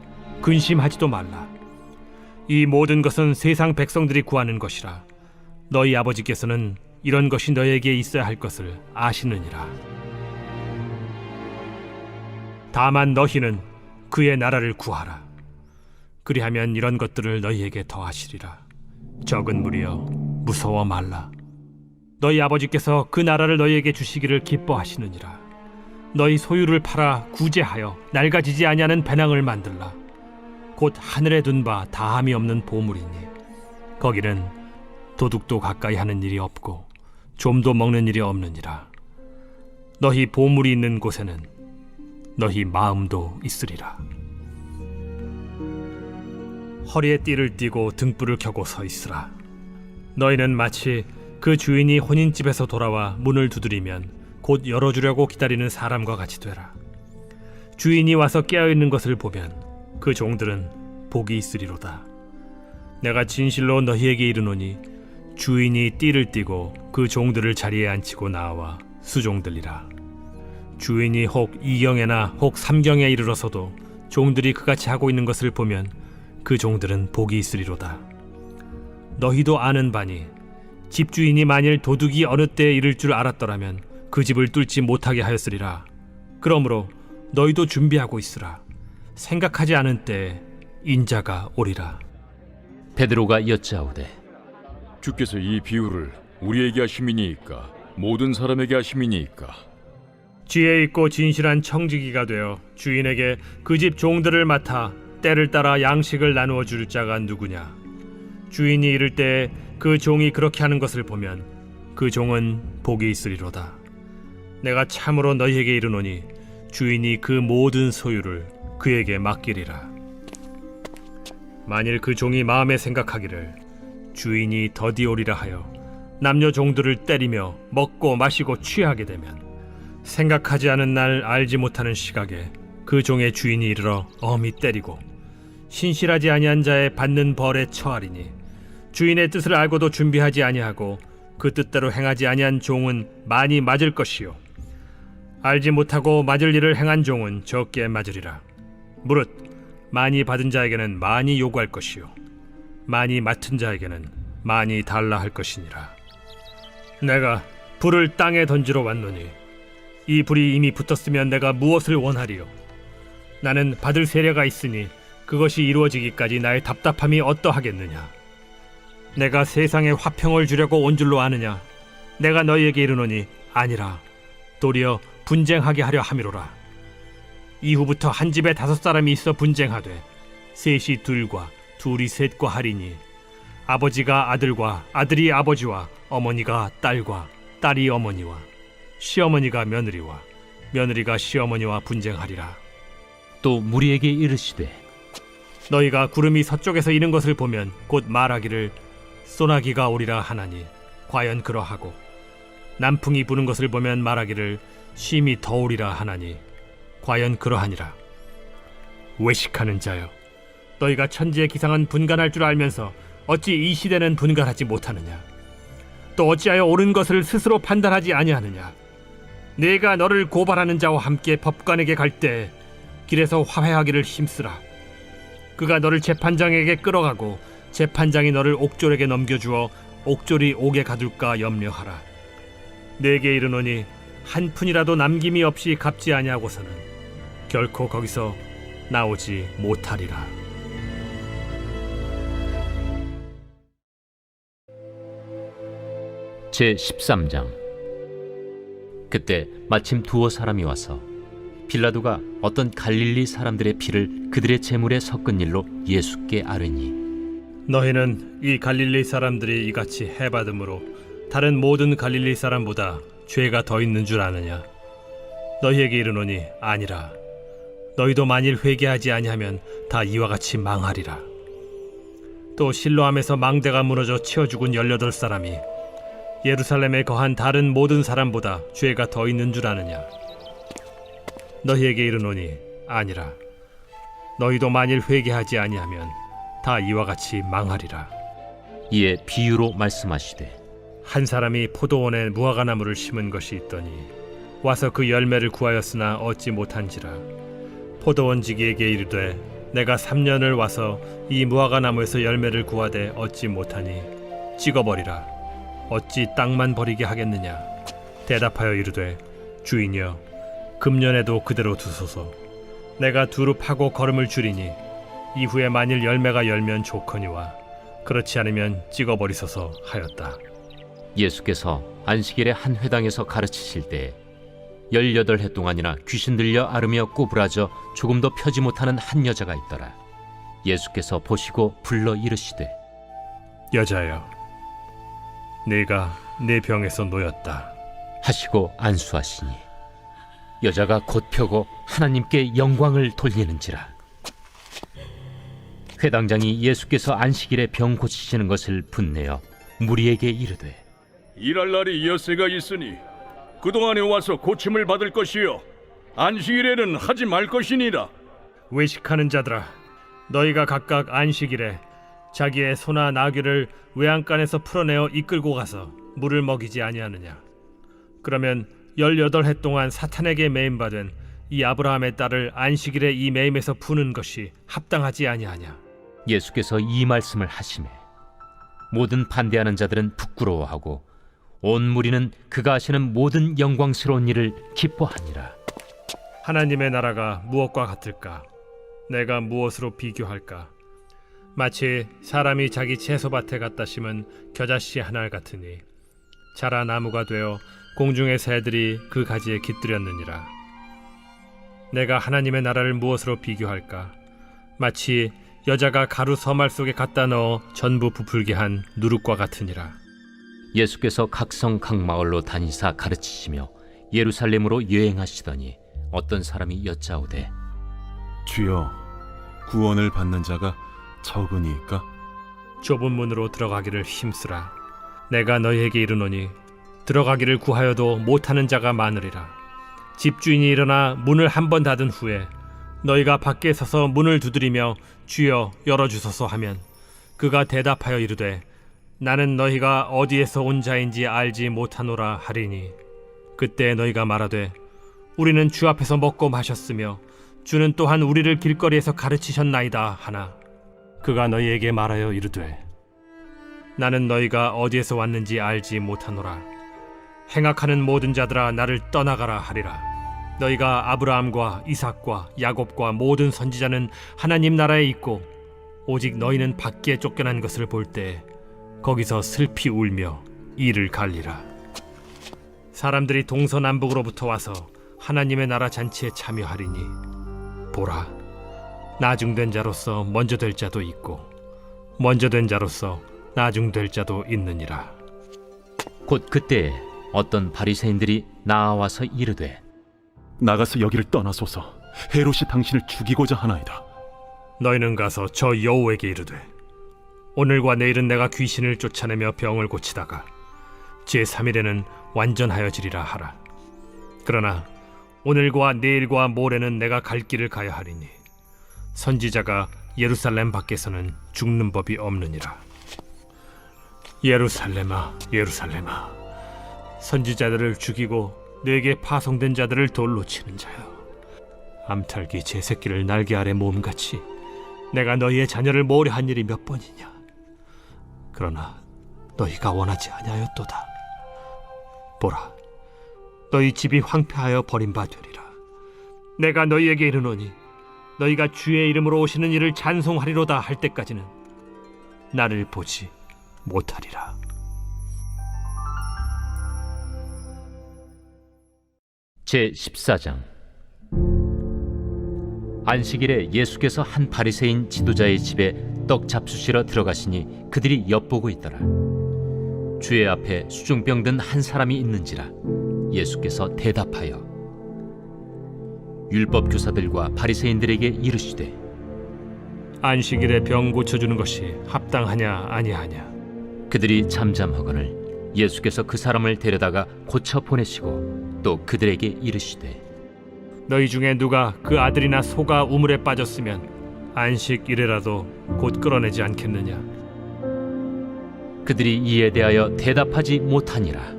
근심하지도 말라. 이 모든 것은 세상 백성들이 구하는 것이라. 너희 아버지께서는 이런 것이 너희에게 있어야 할 것을 아시느니라. 다만 너희는 그의 나라를 구하라. 그리하면 이런 것들을 너희에게 더하시리라. 적은 무리여, 무서워 말라. 너희 아버지께서 그 나라를 너희에게 주시기를 기뻐하시느니라. 너희 소유를 팔아 구제하여 낡아지지 아니하는 배낭을 만들라. 곧 하늘에 둔 바 다함이 없는 보물이니 거기는 도둑도 가까이 하는 일이 없고 좀도 먹는 일이 없느니라. 너희 보물이 있는 곳에는 너희 마음도 있으리라. 허리에 띠를 띠고 등불을 켜고 서 있으라. 너희는 마치 그 주인이 혼인집에서 돌아와 문을 두드리면 곧 열어주려고 기다리는 사람과 같이 되라. 주인이 와서 깨어있는 것을 보면 그 종들은 복이 있으리로다. 내가 진실로 너희에게 이르노니 주인이 띠를 띠고 그 종들을 자리에 앉히고 나와 수종들이라. 주인이 혹 2경에나 혹 3경에 이르러서도 종들이 그같이 하고 있는 것을 보면 그 종들은 복이 있으리로다. 너희도 아는 바니 집주인이 만일 도둑이 어느 때에 이를 줄 알았더라면 그 집을 뚫지 못하게 하였으리라. 그러므로 너희도 준비하고 있으라. 생각하지 않은 때에 인자가 오리라. 베드로가 여짜오되 주께서 이 비유를 우리에게 하심이니이까 모든 사람에게 하심이니이까? 지혜 있고 진실한 청지기가 되어 주인에게 그 집 종들을 맡아 때를 따라 양식을 나누어 줄 자가 누구냐. 주인이 이를 때 그 종이 그렇게 하는 것을 보면 그 종은 복이 있으리로다. 내가 참으로 너희에게 이르노니 주인이 그 모든 소유를 그에게 맡기리라. 만일 그 종이 마음에 생각하기를 주인이 더디오리라 하여 남녀 종들을 때리며 먹고 마시고 취하게 되면 생각하지 않은 날 알지 못하는 시각에 그 종의 주인이 이르러 엄히 때리고 신실하지 아니한 자의 받는 벌에 처하리니 주인의 뜻을 알고도 준비하지 아니하고 그 뜻대로 행하지 아니한 종은 많이 맞을 것이요 알지 못하고 맞을 일을 행한 종은 적게 맞으리라. 무릇 많이 받은 자에게는 많이 요구할 것이요 많이 맡은 자에게는 많이 달라 할 것이니라. 내가 불을 땅에 던지러 왔노니 이 불이 이미 붙었으면 내가 무엇을 원하리요? 나는 받을 세례가 있으니 그것이 이루어지기까지 나의 답답함이 어떠하겠느냐? 내가 세상에 화평을 주려고 온 줄로 아느냐? 내가 너희에게 이르노니 아니라 도리어 분쟁하게 하려 함이로라. 이후부터 한 집에 5사람이 있어 분쟁하되 셋이 둘과 둘이 셋과 하리니 아버지가 아들과 아들이 아버지와 어머니가 딸과 딸이 어머니와 시어머니가 며느리와 며느리가 시어머니와 분쟁하리라. 또 무리에게 이르시되 너희가 구름이 서쪽에서 이는 것을 보면 곧 말하기를 소나기가 오리라 하나니 과연 그러하고 남풍이 부는 것을 보면 말하기를 심히 더우리라 하나니 과연 그러하니라. 외식하는 자여, 너희가 천지의 기상은 분간할 줄 알면서 어찌 이 시대는 분간하지 못하느냐? 또 어찌하여 옳은 것을 스스로 판단하지 아니하느냐? 내가 너를 고발하는 자와 함께 법관에게 갈 때 길에서 화해하기를 힘쓰라. 그가 너를 재판장에게 끌어가고 재판장이 너를 옥졸에게 넘겨주어 옥졸이 옥에 가둘까 염려하라. 내게 이르노니 한 푼이라도 남김이 없이 갚지 아니하고서는 결코 거기서 나오지 못하리라. 제13장. 그때 마침 두어 사람이 와서 빌라도가 어떤 갈릴리 사람들의 피를 그들의 제물에 섞은 일로 예수께 아뢰니 너희는 이 갈릴리 사람들이 이같이 해받음으로 다른 모든 갈릴리 사람보다 죄가 더 있는 줄 아느냐? 너희에게 이르노니 아니라. 너희도 만일 회개하지 아니하면 다 이와 같이 망하리라. 또 실로암에서 망대가 무너져 치어 죽은 18사람이 예루살렘에 거한 다른 모든 사람보다 죄가 더 있는 줄 아느냐? 너희에게 이르노니 아니라. 너희도 만일 회개하지 아니하면 다 이와 같이 망하리라. 이에 비유로 말씀하시되 한 사람이 포도원에 무화과나무를 심은 것이 있더니 와서 그 열매를 구하였으나 얻지 못한지라. 포도원지기에게 이르되 내가 3년을 와서 이 무화과나무에서 열매를 구하되 얻지 못하니 찍어버리라. 어찌 땅만 버리게 하겠느냐? 대답하여 이르되 주인이여 금년에도 그대로 두소서. 내가 두루 파고 거름을 줄이니 이후에 만일 열매가 열면 좋거니와 그렇지 않으면 찍어버리소서 하였다. 예수께서 안식일에 한 회당에서 가르치실 때 18해 동안이나 귀신 들려 앓으며 꼬부라져 조금도 펴지 못하는 한 여자가 있더라. 예수께서 보시고 불러 이르시되 여자여, 네가 내 병에서 놓였다 하시고 안수하시니 여자가 곧 펴고 하나님께 영광을 돌리는지라. 회당장이 예수께서 안식일에 병 고치시는 것을 분내어 무리에게 이르되 일할 날이 엿새가 있으니 그동안에 와서 고침을 받을 것이요 안식일에는 하지 말 것이니라. 외식하는 자들아, 너희가 각각 안식일에 자기의 소나 나귀를 외양간에서 풀어내어 이끌고 가서 물을 먹이지 아니하느냐? 그러면 18해 동안 사탄에게 매임받은 이 아브라함의 딸을 안식일에 이 매임에서 푸는 것이 합당하지 아니하냐? 예수께서 이 말씀을 하시매 모든 반대하는 자들은 부끄러워하고 온 무리는 그가 하시는 모든 영광스러운 일을 기뻐하니라. 하나님의 나라가 무엇과 같을까? 내가 무엇으로 비교할까? 마치 사람이 자기 채소밭에 갖다 심은 겨자씨 하나 같으니 자라 나무가 되어 공중의 새들이 그 가지에 깃들였느니라. 내가 하나님의 나라를 무엇으로 비교할까? 마치 여자가 가루 서말 속에 갖다 넣어 전부 부풀게 한 누룩과 같으니라. 예수께서 각성 각 마을로 다니사 가르치시며 예루살렘으로 여행하시더니 어떤 사람이 여짜오되 주여, 구원을 받는 자가 적으니까? 좁은 문으로 들어가기를 힘쓰라. 내가 너희에게 이르노니 들어가기를 구하여도 못하는 자가 많으리라. 집주인이 일어나 문을 한 번 닫은 후에 너희가 밖에 서서 문을 두드리며 주여 열어주소서 하면 그가 대답하여 이르되 나는 너희가 어디에서 온 자인지 알지 못하노라 하리니 그때 너희가 말하되 우리는 주 앞에서 먹고 마셨으며 주는 또한 우리를 길거리에서 가르치셨나이다 하나 그가 너희에게 말하여 이르되 나는 너희가 어디에서 왔는지 알지 못하노라. 행악하는 모든 자들아 나를 떠나가라 하리라. 너희가 아브라함과 이삭과 야곱과 모든 선지자는 하나님 나라에 있고 오직 너희는 밖에 쫓겨난 것을 볼 때 거기서 슬피 울며 이를 갈리라. 사람들이 동서남북으로부터 와서 하나님의 나라 잔치에 참여하리니 보라, 나중된 자로서 먼저 될 자도 있고 먼저 된 자로서 나중될 자도 있느니라. 곧 그때에 어떤 바리새인들이 나와서 이르되 나가서 여기를 떠나소서. 헤롯이 당신을 죽이고자 하나이다. 너희는 가서 저 여호에게 이르되 오늘과 내일은 내가 귀신을 쫓아내며 병을 고치다가 제3일에는 완전하여지리라 하라. 그러나 오늘과 내일과 모레는 내가 갈 길을 가야 하리니 선지자가 예루살렘 밖에서는 죽는 법이 없느니라. 예루살렘아, 예루살렘아, 선지자들을 죽이고 내게 파송된 자들을 돌로 치는 자여, 암탉이 제 새끼를 날개 아래 모음같이 내가 너희의 자녀를 모려한 일이 몇 번이냐. 그러나 너희가 원하지 아니하였도다. 보라, 너희 집이 황폐하여 버림받으리라. 내가 너희에게 이르노니 너희가 주의 이름으로 오시는 이를 찬송하리로다 할 때까지는 나를 보지 못하리라. 제14장. 안식일에 예수께서 한 바리새인 지도자의 집에 떡 잡수시러 들어가시니 그들이 엿보고 있더라. 주의 앞에 수중병 든 한 사람이 있는지라. 예수께서 대답하여 율법 교사들과 바리새인들에게 이르시되 안식일에 병 고쳐주는 것이 합당하냐 아니하냐. 그들이 잠잠하거늘 예수께서 그 사람을 데려다가 고쳐 보내시고 또 그들에게 이르시되 너희 중에 누가 그 아들이나 소가 우물에 빠졌으면 안식일에라도 곧 끌어내지 않겠느냐. 그들이 이에 대하여 대답하지 못하니라.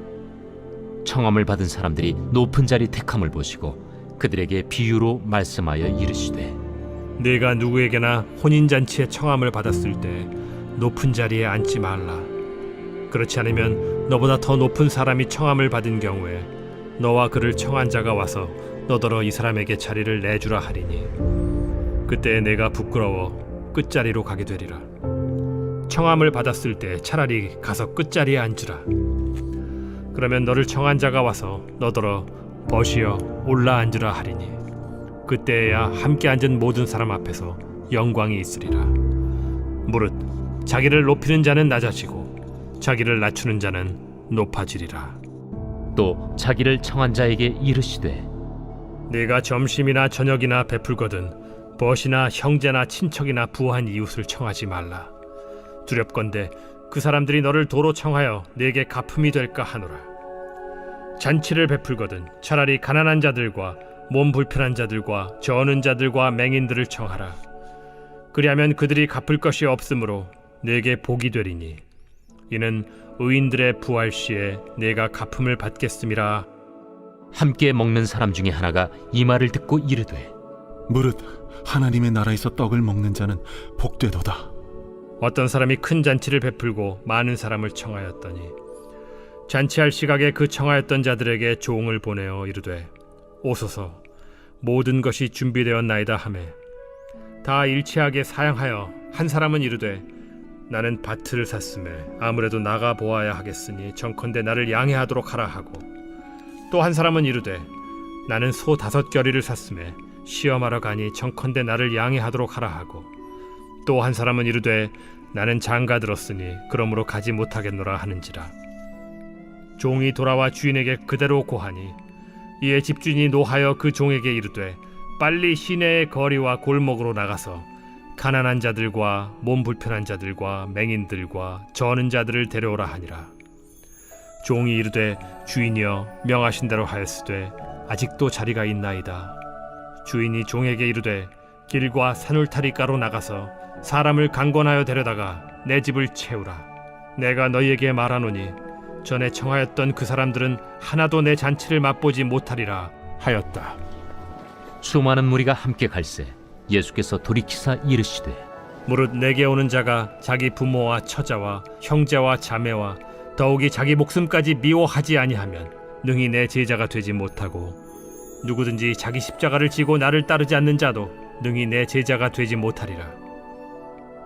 청함을 받은 사람들이 높은 자리 택함을 보시고 그들에게 비유로 말씀하여 이르시되 네가 누구에게나 혼인잔치에 청함을 받았을 때 높은 자리에 앉지 말라. 그렇지 않으면 너보다 더 높은 사람이 청함을 받은 경우에 너와 그를 청한 자가 와서 너더러 이 사람에게 자리를 내주라 하리니 그때 내가 부끄러워 끝자리로 가게 되리라. 청함을 받았을 때 차라리 가서 끝자리에 앉으라. 그러면 너를 청한 자가 와서 너더러 벗이여 올라 앉으라 하리니 그때야 함께 앉은 모든 사람 앞에서 영광이 있으리라. 무릇 자기를 높이는 자는 낮아지고 자기를 낮추는 자는 높아지리라. 또 자기를 청한 자에게 이르시되 네가 점심이나 저녁이나 베풀거든 벗이나 형제나 친척이나 부한 이웃을 청하지 말라. 두렵건대 그 사람들이 너를 도로 청하여 네게 갚음이 될까 하노라. 잔치를 베풀거든 차라리 가난한 자들과 몸 불편한 자들과 저는 자들과 맹인들을 청하라. 그리하면 그들이 갚을 것이 없으므로 네게 복이 되리니 이는 의인들의 부활 시에 네가 갚음을 받겠음이라. 함께 먹는 사람 중에 하나가 이 말을 듣고 이르되 무릇 하나님의 나라에서 떡을 먹는 자는 복되도다. 어떤 사람이 큰 잔치를 베풀고 많은 사람을 청하였더니 잔치할 시각에 그 청하였던 자들에게 종을 보내어 이르되 오소서 모든 것이 준비되었나이다 하매 다 일치하게 사양하여 한 사람은 이르되 나는 밭을 샀음에 아무래도 나가 보아야 하겠으니 정컨대 나를 양해하도록 하라 하고 또 한 사람은 이르되 나는 소 5 겨리를 샀음에 시험하러 가니 정컨대 나를 양해하도록 하라 하고 또 한 사람은 이르되 나는 장가 들었으니 그러므로 가지 못하겠노라 하는지라. 종이 돌아와 주인에게 그대로 고하니 이에 집주인이 노하여 그 종에게 이르되 빨리 시내의 거리와 골목으로 나가서 가난한 자들과 몸 불편한 자들과 맹인들과 저는 자들을 데려오라 하니라. 종이 이르되 주인이여 명하신 대로 하였으되 아직도 자리가 있나이다. 주인이 종에게 이르되 길과 산울타리가로 나가서 사람을 강권하여 데려다가 내 집을 채우라. 내가 너희에게 말하노니 전에 청하였던 그 사람들은 하나도 내 잔치를 맛보지 못하리라 하였다. 수많은 무리가 함께 갈새 예수께서 돌이키사 이르시되 무릇 내게 오는 자가 자기 부모와 처자와 형제와 자매와 더욱이 자기 목숨까지 미워하지 아니하면 능히 내 제자가 되지 못하고 누구든지 자기 십자가를 지고 나를 따르지 않는 자도 능히 내 제자가 되지 못하리라.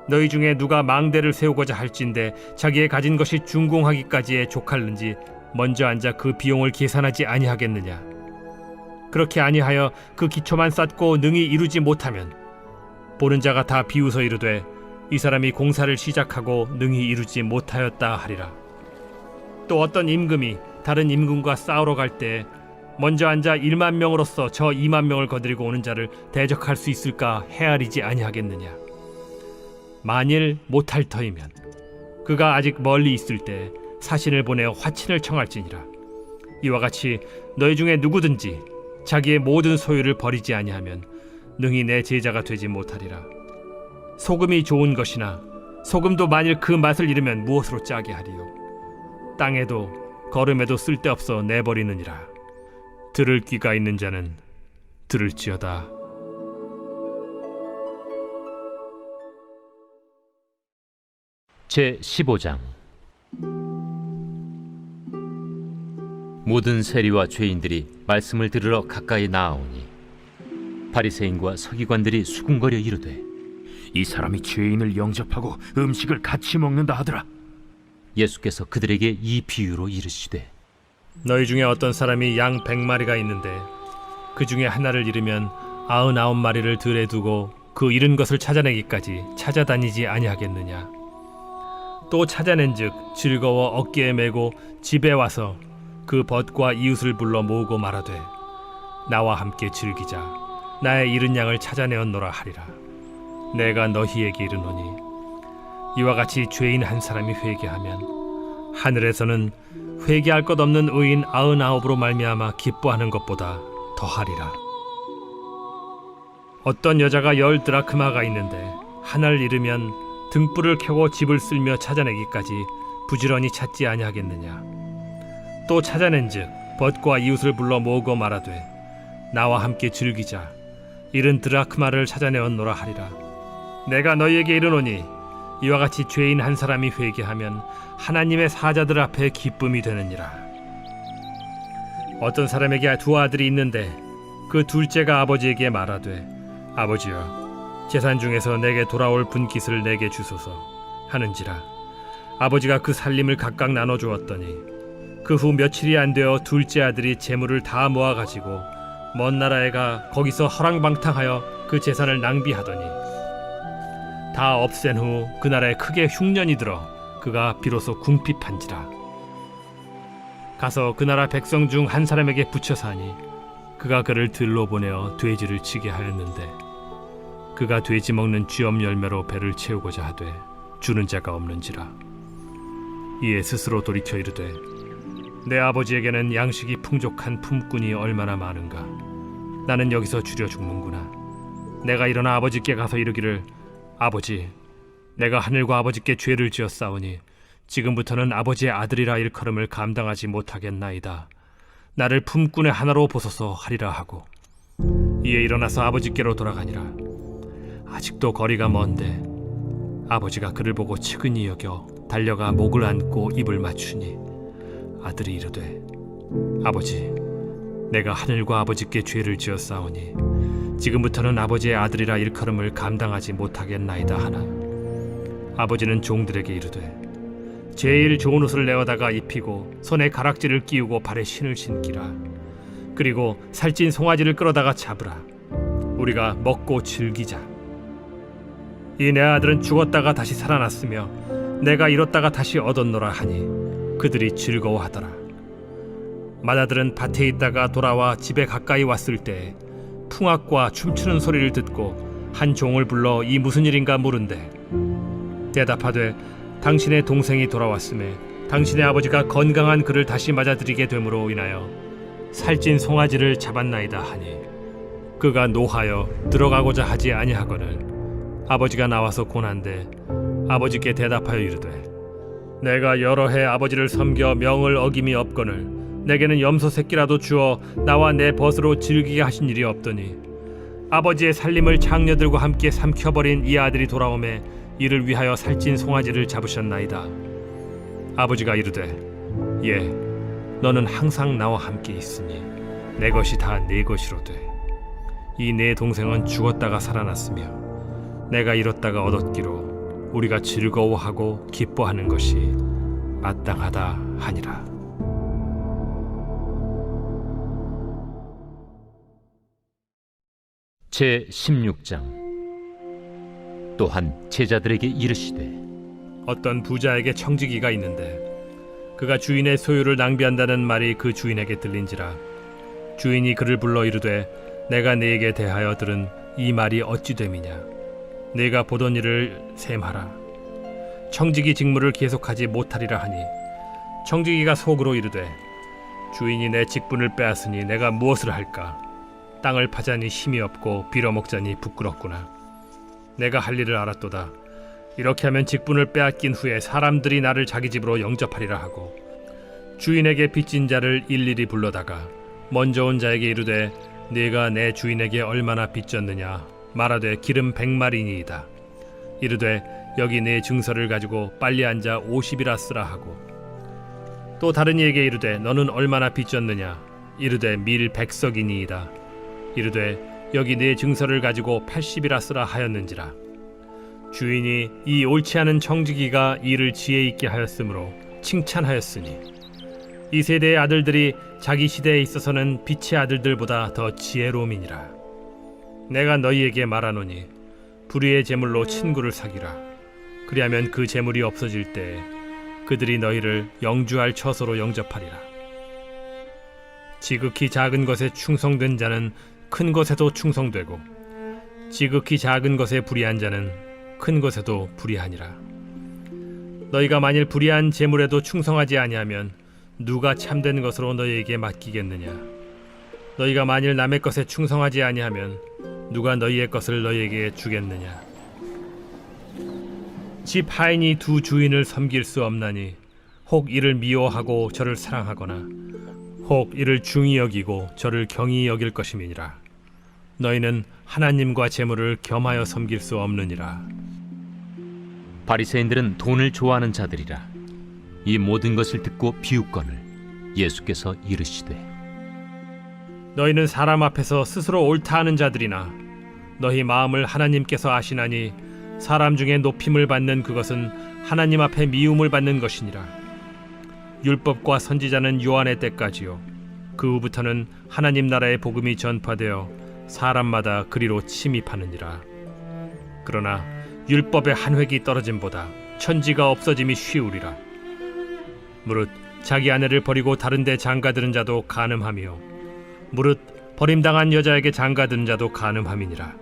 너희 중에 누가 망대를 세우고자 할진대 자기의 가진 것이 준공하기까지에 족할는지 먼저 앉아 그 비용을 계산하지 아니하겠느냐. 그렇게 아니하여 그 기초만 쌓고 능히 이루지 못하면 보는 자가 다 비웃어 이르되 이 사람이 공사를 시작하고 능히 이루지 못하였다 하리라. 또 어떤 임금이 다른 임금과 싸우러 갈 때 먼저 앉아 1만 명으로서 저 2만 명을 거느리고 오는 자를 대적할 수 있을까 헤아리지 아니하겠느냐. 만일 못할 터이면 그가 아직 멀리 있을 때 사신을 보내어 화친을 청할지니라. 이와 같이 너희 중에 누구든지 자기의 모든 소유를 버리지 아니하면 능히 내 제자가 되지 못하리라. 소금이 좋은 것이나 소금도 만일 그 맛을 잃으면 무엇으로 짜게 하리요. 땅에도 거름에도 쓸데없어 내버리느니라. 들을 귀가 있는 자는 들을지어다. 제15장. 모든 세리와 죄인들이 말씀을 들으러 가까이 나아오니 바리새인과 서기관들이 수군거려 이르되 이 사람이 죄인을 영접하고 음식을 같이 먹는다 하더라. 예수께서 그들에게 이 비유로 이르시되 너희 중에 어떤 사람이 양 100마리가 있는데 그 중에 하나를 잃으면 99마리를 들에 두고 그 잃은 것을 찾아내기까지 찾아다니지 아니하겠느냐. 또 찾아낸즉 즐거워 어깨에 메고 집에 와서 그 벗과 이웃을 불러 모으고 말하되 나와 함께 즐기자. 나의 잃은 양을 찾아내었노라 하리라. 내가 너희에게 이르노니 이와 같이 죄인 한 사람이 회개하면 하늘에서는 회개할 것 없는 의인 99으로 말미암아 기뻐하는 것보다 더하리라. 어떤 여자가 10 드라크마가 있는데 하나를 잃으면 등불을 켜고 집을 쓸며 찾아내기까지 부지런히 찾지 아니하겠느냐. 또 찾아낸즉 벗과 이웃을 불러 모으고 말하되 나와 함께 즐기자. 잃은 드라크마를 찾아내었노라 하리라. 내가 너희에게 이르노니 이와 같이 죄인 한 사람이 회개하면 하나님의 사자들 앞에 기쁨이 되느니라. 어떤 사람에게 2 아들이 있는데 그 둘째가 아버지에게 말하되 아버지여 재산 중에서 내게 돌아올 분깃을 내게 주소서 하는지라. 아버지가 그 살림을 각각 나눠주었더니 그 후 며칠이 안 되어 둘째 아들이 재물을 다 모아가지고 먼 나라에 가 거기서 허랑방탕하여 그 재산을 낭비하더니 다 없앤 후 그 나라에 크게 흉년이 들어 그가 비로소 궁핍한지라. 가서 그 나라 백성 중 한 사람에게 붙여 사니 그가 그를 들로 보내어 돼지를 치게 하였는데 그가 돼지 먹는 쥐엄 열매로 배를 채우고자 하되 주는 자가 없는지라. 이에 스스로 돌이켜 이르되 내 아버지에게는 양식이 풍족한 품꾼이 얼마나 많은가. 나는 여기서 줄여 죽는구나. 내가 일어나 아버지께 가서 이르기를 아버지, 내가 하늘과 아버지께 죄를 지었사오니 지금부터는 아버지의 아들이라 일컬음을 감당하지 못하겠나이다. 나를 품꾼의 하나로 보소서 하리라 하고 이에 일어나서 아버지께로 돌아가니라. 아직도 거리가 먼데 아버지가 그를 보고 측은히 여겨 달려가 목을 안고 입을 맞추니 아들이 이르되 아버지, 내가 하늘과 아버지께 죄를 지었사오니 지금부터는 아버지의 아들이라 일컬음을 감당하지 못하겠나이다 하나 아버지는 종들에게 이르되 제일 좋은 옷을 내어다가 입히고 손에 가락지를 끼우고 발에 신을 신기라. 그리고 살찐 송아지를 끌어다가 잡으라. 우리가 먹고 즐기자. 이 내 아들은 죽었다가 다시 살아났으며 내가 잃었다가 다시 얻었노라 하니 그들이 즐거워하더라. 맏아들은 밭에 있다가 돌아와 집에 가까이 왔을 때 풍악과 춤추는 소리를 듣고 한 종을 불러 이 무슨 일인가 물은데 대답하되 당신의 동생이 돌아왔음에 당신의 아버지가 건강한 그를 다시 맞아들이게 됨으로 인하여 살찐 송아지를 잡았나이다 하니 그가 노하여 들어가고자 하지 아니하거늘 아버지가 나와서 고난데 아버지께 대답하여 이르되 내가 여러 해 아버지를 섬겨 명을 어김이 없거늘 내게는 염소 새끼라도 주어 나와 내 벗으로 즐기게 하신 일이 없더니 아버지의 살림을 장녀들과 함께 삼켜버린 이 아들이 돌아오매 이를 위하여 살찐 송아지를 잡으셨나이다. 아버지가 이르되 예 너는 항상 나와 함께 있으니 내 것이 다 네 것이로되 이 내 동생은 죽었다가 살아났으며 내가 잃었다가 얻었기로 우리가 즐거워하고 기뻐하는 것이 마땅하다 하니라. 제 16장. 또한 제자들에게 이르시되 어떤 부자에게 청지기가 있는데 그가 주인의 소유를 낭비한다는 말이 그 주인에게 들린지라 주인이 그를 불러 이르되 내가 네게 대하여 들은 이 말이 어찌 됨이냐 네가 보던 일을 셈하라 청지기 직무를 계속하지 못하리라 하니 청지기가 속으로 이르되 주인이 내 직분을 빼앗으니 내가 무엇을 할까 땅을 파자니 힘이 없고 빌어먹자니 부끄럽구나 내가 할 일을 알았도다 이렇게 하면 직분을 빼앗긴 후에 사람들이 나를 자기 집으로 영접하리라 하고 주인에게 빚진 자를 일일이 불러다가 먼저 온 자에게 이르되 네가 내 주인에게 얼마나 빚졌느냐 말하되 기름 100마리니이다 이르되 여기 네 증서를 가지고 빨리 앉아 50이라 쓰라 하고 또 다른 이에게 이르되 너는 얼마나 빚졌느냐 이르되 밀 100석이니이다 이르되 여기 네 증서를 가지고 80이라 쓰라 하였는지라 주인이 이 옳지 않은 청지기가 일을 지혜 있게 하였으므로 칭찬하였으니 이 세대의 아들들이 자기 시대에 있어서는 빛의 아들들보다 더 지혜로움이니라 내가 너희에게 말하노니 불의의 재물로 친구를 사귀라 그리하면 그 재물이 없어질 때에 그들이 너희를 영주할 처소로 영접하리라 지극히 작은 것에 충성된 자는 큰 것에도 충성되고 지극히 작은 것에 불의한 자는 큰 것에도 불의하니라 너희가 만일 불의한 재물에도 충성하지 아니하면 누가 참된 것으로 너희에게 맡기겠느냐 너희가 만일 남의 것에 충성하지 아니하면 누가 너희의 것을 너희에게 주겠느냐 집 하인이 두 주인을 섬길 수 없나니 혹 이를 미워하고 저를 사랑하거나 혹 이를 중히 여기고 저를 경히 여길 것임이니라 너희는 하나님과 재물을 겸하여 섬길 수 없느니라 바리새인들은 돈을 좋아하는 자들이라 이 모든 것을 듣고 비웃거늘 예수께서 이르시되 너희는 사람 앞에서 스스로 옳다 하는 자들이나 너희 마음을 하나님께서 아시나니 사람 중에 높임을 받는 그것은 하나님 앞에 미움을 받는 것이니라 율법과 선지자는 요한의 때까지요 그 후부터는 하나님 나라의 복음이 전파되어 사람마다 그리로 침입하느니라 그러나 율법의 한 획이 떨어짐보다 천지가 없어짐이 쉬우리라 무릇 자기 아내를 버리고 다른 데 장가드는 자도 간음하며 무릇 버림당한 여자에게 장가드는 자도 간음함이니라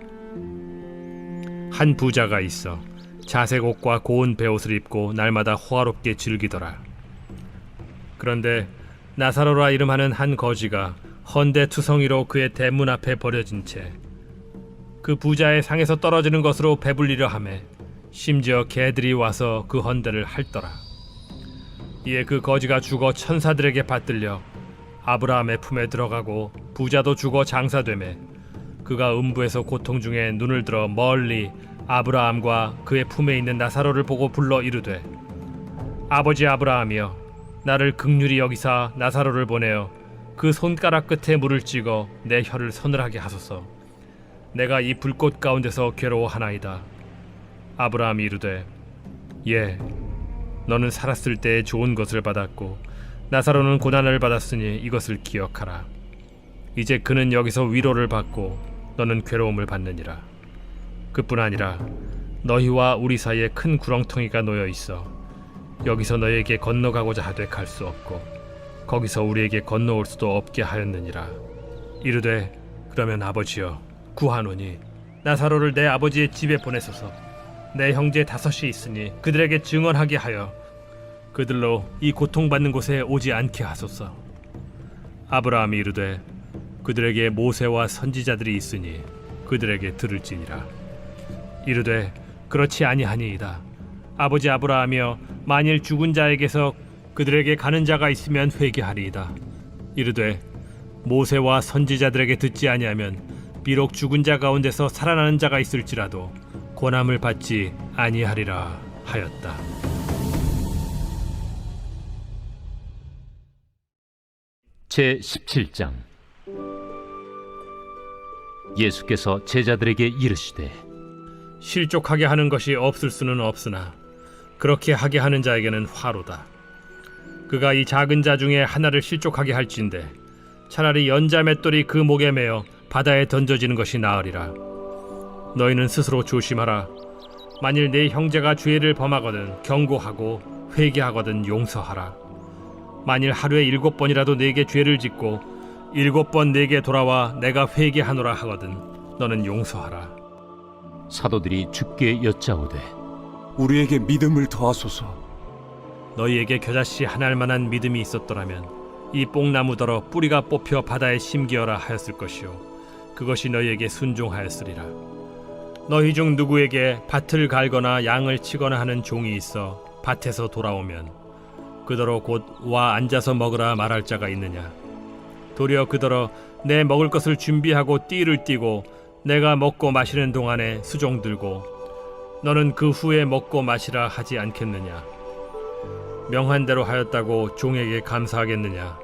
한 부자가 있어 자색 옷과 고운 베옷을 입고 날마다 호화롭게 즐기더라 그런데 나사로라 이름하는 한 거지가 헌데 투성이로 그의 대문 앞에 버려진 채 그 부자의 상에서 떨어지는 것으로 배불리려 하매 심지어 개들이 와서 그 헌데를 핥더라 이에 그 거지가 죽어 천사들에게 받들려 아브라함의 품에 들어가고 부자도 죽어 장사되매 그가 음부에서 고통 중에 눈을 들어 멀리 아브라함과 그의 품에 있는 나사로를 보고 불러 이르되 아버지 아브라함이여 나를 긍휼히 여기사 나사로를 보내어 그 손가락 끝에 물을 찍어 내 혀를 서늘하게 하소서 내가 이 불꽃 가운데서 괴로워하나이다 아브라함이 이르되 예 너는 살았을 때에 좋은 것을 받았고 나사로는 고난을 받았으니 이것을 기억하라 이제 그는 여기서 위로를 받고 너는 괴로움을 받느니라 그뿐 아니라 너희와 우리 사이에 큰 구렁텅이가 놓여 있어 여기서 너희에게 건너가고자 하되 갈 수 없고 거기서 우리에게 건너올 수도 없게 하였느니라. 이르되 그러면 아버지여 구하노니 나사로를 내 아버지의 집에 보내소서. 내 형제 5이 있으니 그들에게 증언하게 하여 그들로 이 고통받는 곳에 오지 않게 하소서. 아브라함이 이르되 그들에게 모세와 선지자들이 있으니 그들에게 들을지니라. 이르되 그렇지 아니하니이다. 아버지 아브라함이여 만일 죽은 자에게서 그들에게 가는 자가 있으면 회개하리이다. 이르되 모세와 선지자들에게 듣지 아니하면 비록 죽은 자 가운데서 살아나는 자가 있을지라도 권함을 받지 아니하리라 하였다. 제 17장. 예수께서 제자들에게 이르시되 실족하게 하는 것이 없을 수는 없으나 그렇게 하게 하는 자에게는 화로다. 그가 이 작은 자 중에 하나를 실족하게 할진대 차라리 연자 맷돌이 그 목에 매어 바다에 던져지는 것이 나으리라. 너희는 스스로 조심하라. 만일 네 형제가 죄를 범하거든 경고하고 회개하거든 용서하라. 만일 하루에 7번이라도 네게 죄를 짓고 7번 네게 돌아와 내가 회개하노라 하거든 너는 용서하라. 사도들이 주께 여짜오되 우리에게 믿음을 더하소서. 너희에게 겨자씨 하나할 만한 믿음이 있었더라면 이 뽕나무더러 뿌리가 뽑혀 바다에 심기어라 하였을 것이요 그것이 너희에게 순종하였으리라. 너희 중 누구에게 밭을 갈거나 양을 치거나 하는 종이 있어 밭에서 돌아오면 그더러 곧 와 앉아서 먹으라 말할 자가 있느냐. 도리어 그더러 내 먹을 것을 준비하고 띠를 띠고 내가 먹고 마시는 동안에 수종 들고 너는 그 후에 먹고 마시라 하지 않겠느냐. 명한 대로 하였다고 종에게 감사하겠느냐.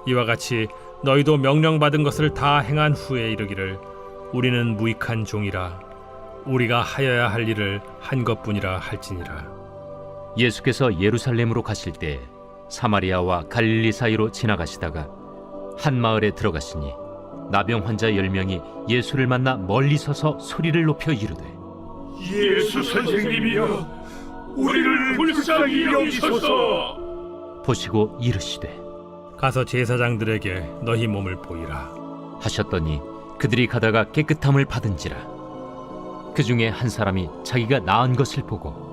이와 같이 너희도 명령받은 것을 다 행한 후에 이르기를 우리는 무익한 종이라 우리가 하여야 할 일을 한 것뿐이라 할지니라. 예수께서 예루살렘으로 가실 때 사마리아와 갈릴리 사이로 지나가시다가 한 마을에 들어가시니 나병 환자 10명이 예수를 만나 멀리 서서 소리를 높여 이르되 예수 선생님이여 우리를 불쌍히 여기소서. 보시고 이르시되 가서 제사장들에게 너희 몸을 보이라 하셨더니 그들이 가다가 깨끗함을 받은지라. 그 중에 한 사람이 자기가 나은 것을 보고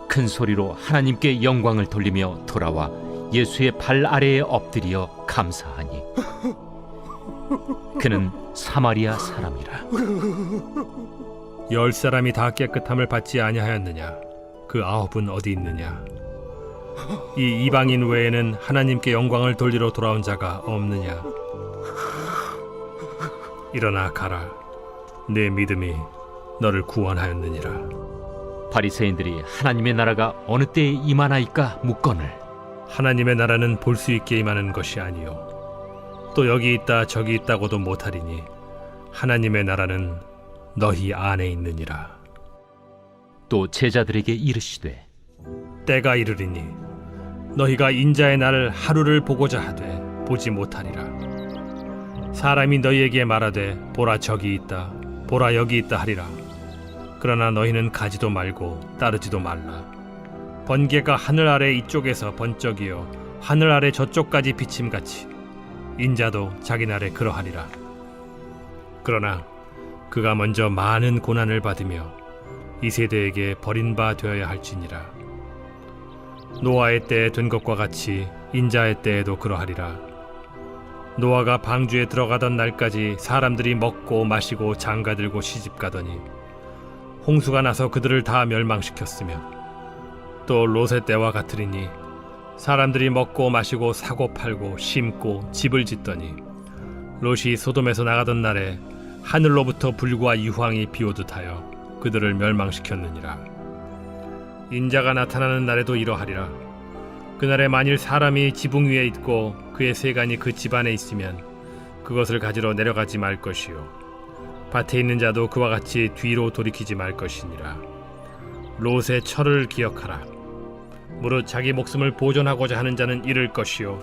큰 소리로 하나님께 영광을 돌리며 돌아와 예수의 발 아래에 엎드려 감사하니 그는 사마리아 사람이라. 10사람이 다 깨끗함을 받지 아니하였느냐. 그 9은 어디 있느냐. 이 이방인 외에는 하나님께 영광을 돌리러 돌아온 자가 없느냐. 일어나 가라. 내 믿음이 너를 구원하였느니라. 바리새인들이 하나님의 나라가 어느 때에 임하나이까 묻거늘 하나님의 나라는 볼 수 있게 임하는 것이 아니요 또 여기 있다 저기 있다고도 못하리니 하나님의 나라는 너희 안에 있느니라. 또 제자들에게 이르시되 때가 이르리니 너희가 인자의 날을 하루를 보고자 하되 보지 못하리라. 사람이 너희에게 말하되 보라 저기 있다 보라 여기 있다 하리라. 그러나 너희는 가지도 말고 따르지도 말라. 번개가 하늘 아래 이쪽에서 번쩍이어 하늘 아래 저쪽까지 비침같이 인자도 자기 날에 그러하리라. 그러나 그가 먼저 많은 고난을 받으며 이 세대에게 버린 바 되어야 할지니라. 노아의 때에 된 것과 같이 인자의 때에도 그러하리라. 노아가 방주에 들어가던 날까지 사람들이 먹고 마시고 장가들고 시집가더니 홍수가 나서 그들을 다 멸망시켰으며 또 롯의 때와 같으리니 사람들이 먹고 마시고 사고 팔고 심고 집을 짓더니 롯이 소돔에서 나가던 날에 하늘로부터 불과 유황이 비오듯 하여 그들을 멸망시켰느니라. 인자가 나타나는 날에도 이러하리라. 그날에 만일 사람이 지붕 위에 있고 그의 세간이 그 집 안에 있으면 그것을 가지러 내려가지 말 것이요 밭에 있는 자도 그와 같이 뒤로 돌이키지 말 것이니라. 롯의 철을 기억하라. 무릇 자기 목숨을 보존하고자 하는 자는 잃을 것이요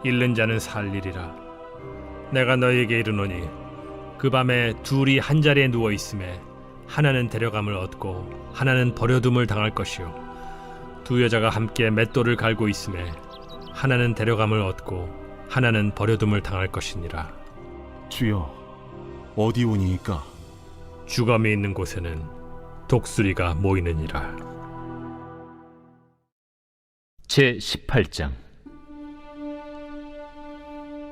잃는 자는 살리리라. 내가 너희에게 이르노니 그 밤에 둘이 한 자리에 누워 있음에 하나는 데려감을 얻고 하나는 버려둠을 당할 것이요 두 여자가 함께 맷돌을 갈고 있음에 하나는 데려감을 얻고 하나는 버려둠을 당할 것이니라. 주여, 어디 오니이까? 주검이 있는 곳에는 독수리가 모이느니라. 제18장.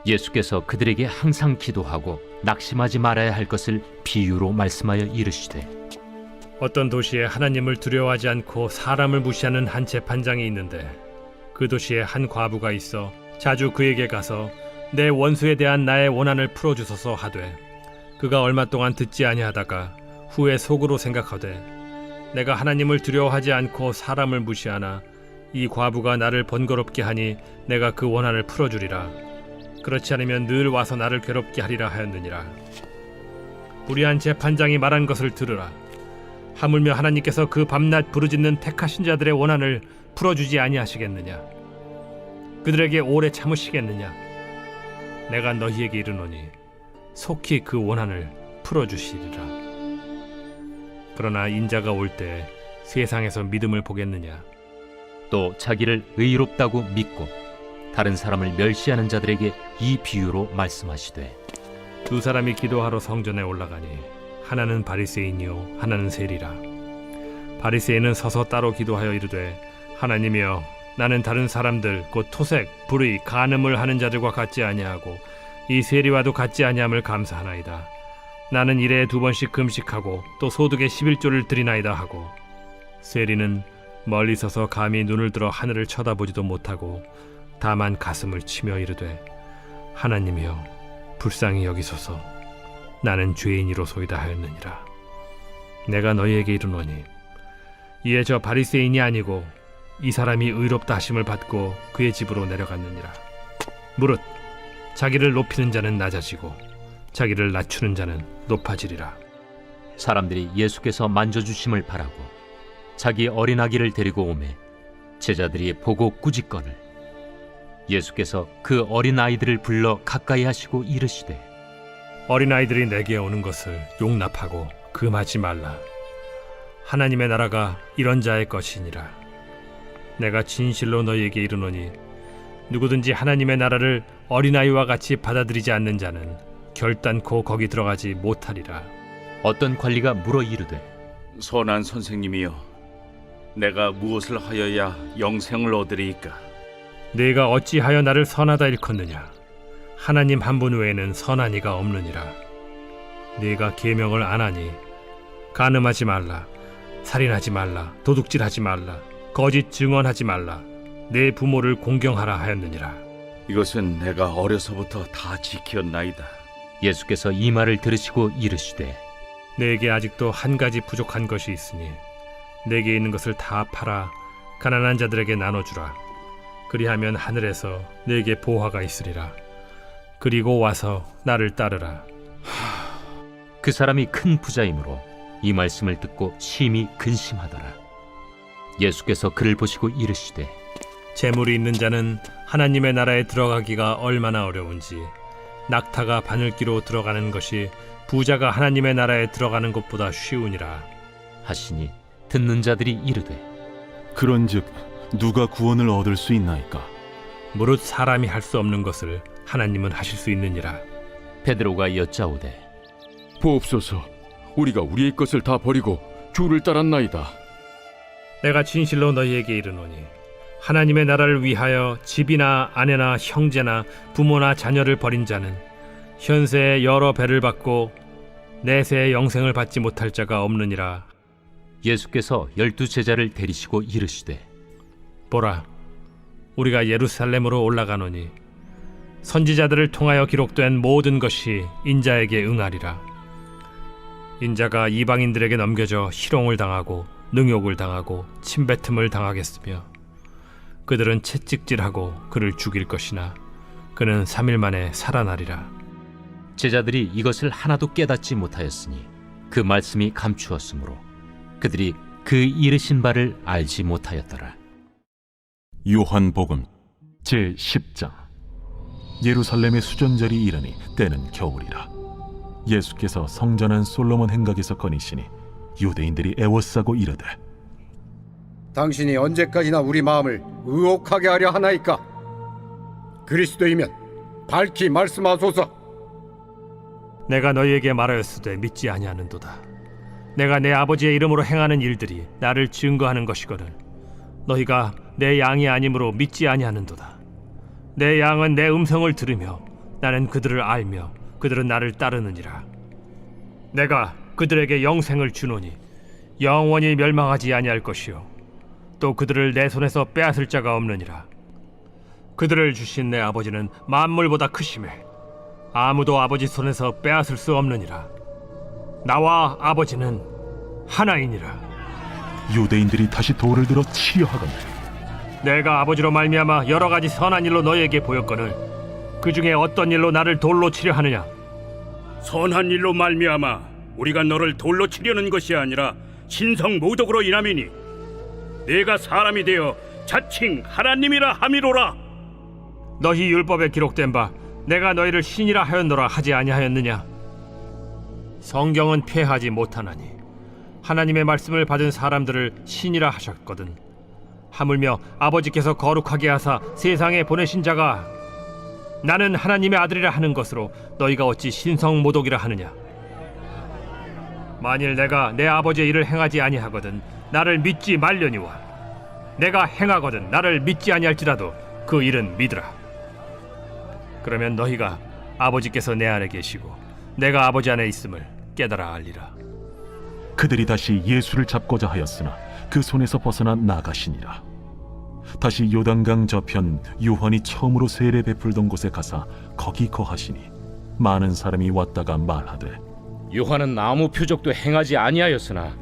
예수께서 그들에게 항상 기도하고 낙심하지 말아야 할 것을 비유로 말씀하여 이르시되, 어떤 도시에 하나님을 두려워하지 않고 사람을 무시하는 한 재판장이 있는데 그 도시에 한 과부가 있어 자주 그에게 가서 내 원수에 대한 나의 원한을 풀어주소서 하되, 그가 얼마 동안 듣지 아니하다가 후에 속으로 생각하되 내가 하나님을 두려워하지 않고 사람을 무시하나 이 과부가 나를 번거롭게 하니 내가 그 원한을 풀어주리라. 그렇지 않으면 늘 와서 나를 괴롭게 하리라 하였느니라. 불의한 재판장이 말한 것을 들으라. 하물며 하나님께서 그 밤낮 부르짖는 택하신 자들의 원한을 풀어주지 아니하시겠느냐? 그들에게 오래 참으시겠느냐? 내가 너희에게 이르노니 속히 그 원한을 풀어주시리라. 그러나 인자가 올 때 세상에서 믿음을 보겠느냐? 또 자기를 의롭다고 믿고 다른 사람을 멸시하는 자들에게 이 비유로 말씀하시되, 두 사람이 기도하러 성전에 올라가니 하나는 바리새인이요 하나는 세리라. 바리새인은 서서 따로 기도하여 이르되, 하나님이여, 나는 다른 사람들 곧 토색, 불의, 간음을 하는 자들과 같지 아니하고 이 세리와도 같지 아니함을 감사하나이다. 나는 일에 2번씩 금식하고 또 소득의 11조를 드리나이다 하고, 세리는 멀리 서서 감히 눈을 들어 하늘을 쳐다보지도 못하고 다만 가슴을 치며 이르되, 하나님이여, 불쌍히 여기소서. 나는 죄인이로소이다 하였느니라. 내가 너희에게 이르노니 이에 저 바리새인이 아니고 이 사람이 의롭다 하심을 받고 그의 집으로 내려갔느니라. 무릇 자기를 높이는 자는 낮아지고 자기를 낮추는 자는 높아지리라. 사람들이 예수께서 만져주심을 바라고 자기 어린아기를 데리고 오매 제자들이 보고 꾸짖거늘 예수께서 그 어린아이들을 불러 가까이 하시고 이르시되, 어린아이들이 내게 오는 것을 용납하고 금하지 말라. 하나님의 나라가 이런 자의 것이니라. 내가 진실로 너희에게 이르노니 누구든지 하나님의 나라를 어린아이와 같이 받아들이지 않는 자는 결단코 거기 들어가지 못하리라. 어떤 관리가 물어 이르되, 선한 선생님이여, 내가 무엇을 하여야 영생을 얻으리이까? 네가 어찌하여 나를 선하다 일컫느냐? 하나님 한 분 외에는 선한 이가 없느니라. 네가 계명을 안 하니 간음하지 말라, 살인하지 말라, 도둑질하지 말라, 거짓 증언하지 말라, 내 부모를 공경하라 하였느니라. 이것은 내가 어려서부터 다 지켰나이다. 예수께서 이 말을 들으시고 이르시되, 내게 아직도 한 가지 부족한 것이 있으니 내게 있는 것을 다 팔아 가난한 자들에게 나눠주라. 그리하면 하늘에서 내게 보화가 있으리라. 그리고 와서 나를 따르라. 그 사람이 큰 부자이므로 이 말씀을 듣고 심히 근심하더라. 예수께서 그를 보시고 이르시되, 재물이 있는 자는 하나님의 나라에 들어가기가 얼마나 어려운지 낙타가 바늘기로 들어가는 것이 부자가 하나님의 나라에 들어가는 것보다 쉬우니라 하시니 듣는 자들이 이르되, 그런즉 누가 구원을 얻을 수 있나이까? 무릇 사람이 할 수 없는 것을 하나님은 하실 수 있느니라. 베드로가 여짜오되, 보옵소서, 우리가 우리의 것을 다 버리고 주를 따랐나이다. 내가 진실로 너희에게 이르노니 하나님의 나라를 위하여 집이나 아내나 형제나 부모나 자녀를 버린 자는 현세에 여러 배를 받고 내세의 영생을 받지 못할 자가 없느니라. 예수께서 12 제자를 데리시고 이르시되, 보라, 우리가 예루살렘으로 올라가노니 선지자들을 통하여 기록된 모든 것이 인자에게 응하리라. 인자가 이방인들에게 넘겨져 희롱을 당하고 능욕을 당하고 침뱉음을 당하겠으며 그들은 채찍질하고 그를 죽일 것이나 그는 3일 만에 살아나리라. 제자들이 이것을 하나도 깨닫지 못하였으니 그 말씀이 감추었으므로 그들이 그 이르신 바를 알지 못하였더라. 요한복음 제10장. 예루살렘의 수전절이 이르니 때는 겨울이라. 예수께서 성전한 솔로몬 행각에서 거니시니 유대인들이 애워싸고 이르되 당신이 언제까지나 우리 마음을 의혹하게 하려 하나이까? 그리스도이면 밝히 말씀하소서. 내가 너희에게 말하였으되 믿지 아니하는도다. 내가 내 아버지의 이름으로 행하는 일들이 나를 증거하는 것이거든 너희가 내 양이 아니므로 믿지 아니하는도다. 내 양은 내 음성을 들으며 나는 그들을 알며 그들은 나를 따르느니라. 내가 그들에게 영생을 주노니 영원히 멸망하지 아니할 것이요 또 그들을 내 손에서 빼앗을 자가 없느니라. 그들을 주신 내 아버지는 만물보다 크심에 아무도 아버지 손에서 빼앗을 수 없느니라. 나와 아버지는 하나이니라. 유대인들이 다시 돌을 들어 치려 하거늘 내가 아버지로 말미암아 여러 가지 선한 일로 너희에게 보였거늘 그 중에 어떤 일로 나를 돌로 치려 하느냐? 선한 일로 말미암아 우리가 너를 돌로 치려는 것이 아니라 신성 모독으로 인함이니 내가 사람이 되어 자칭 하나님이라 함이로라. 너희 율법에 기록된 바 내가 너희를 신이라 하였노라 하지 아니하였느냐? 성경은 폐하지 못하나니 하나님의 말씀을 받은 사람들을 신이라 하셨거든 하물며 아버지께서 거룩하게 하사 세상에 보내신 자가 나는 하나님의 아들이라 하는 것으로 너희가 어찌 신성 모독이라 하느냐? 만일 내가 내 아버지의 일을 행하지 아니하거든 나를 믿지 말려니와 내가 행하거든 나를 믿지 아니할지라도 그 일은 믿으라. 그러면 너희가 아버지께서 내 안에 계시고 내가 아버지 안에 있음을 깨달아 알리라. 그들이 다시 예수를 잡고자 하였으나 그 손에서 벗어나 나가시니라. 다시 요단강 저편 요한이 처음으로 세례 베풀던 곳에 가사 거기 거하시니 많은 사람이 왔다가 말하되 요한은 아무 표적도 행하지 아니하였으나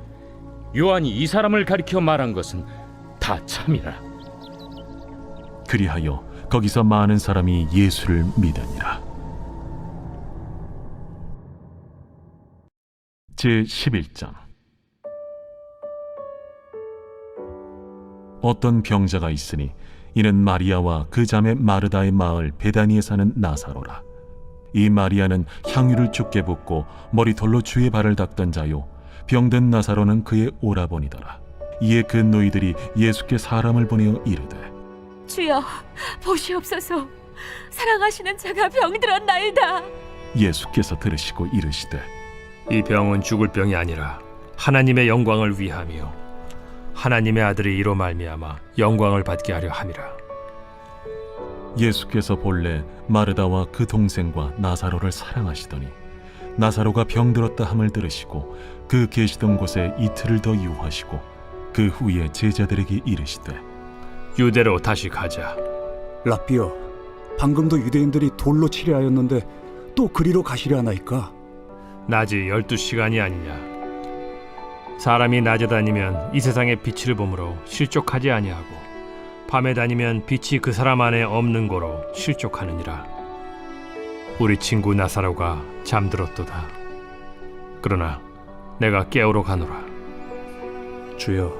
요한이 이 사람을 가리켜 말한 것은 다 참이라. 그리하여 거기서 많은 사람이 예수를 믿으니라. 제11장. 어떤 병자가 있으니 이는 마리아와 그 자매 마르다의 마을 베다니에 사는 나사로라. 이 마리아는 향유를 죽게 붓고 머리털로 주의 발을 닦던 자요 병든 나사로는 그의 오라버니더라. 이에 그 노이들이 예수께 사람을 보내어 이르되 주여 보시옵소서 사랑하시는 자가 병들었나이다. 예수께서 들으시고 이르시되 이 병은 죽을 병이 아니라 하나님의 영광을 위함이요 하나님의 아들이 이로 말미암아 영광을 받게 하려 함이라. 예수께서 본래 마르다와 그 동생과 나사로를 사랑하시더니 나사로가 병들었다 함을 들으시고 그 계시던 곳에 이틀을 더 유하시고 그 후에 제자들에게 이르시되 유대로 다시 가자. 라삐여, 방금도 유대인들이 돌로 치려 하였는데 또 그리로 가시려 하나이까? 낮이 12시간이 아니냐? 사람이 낮에 다니면 이 세상의 빛을 보므로 실족하지 아니하고 밤에 다니면 빛이 그 사람 안에 없는 고로 실족하느니라. 우리 친구 나사로가 잠들었도다. 그러나 내가 깨우러 가노라. 주여,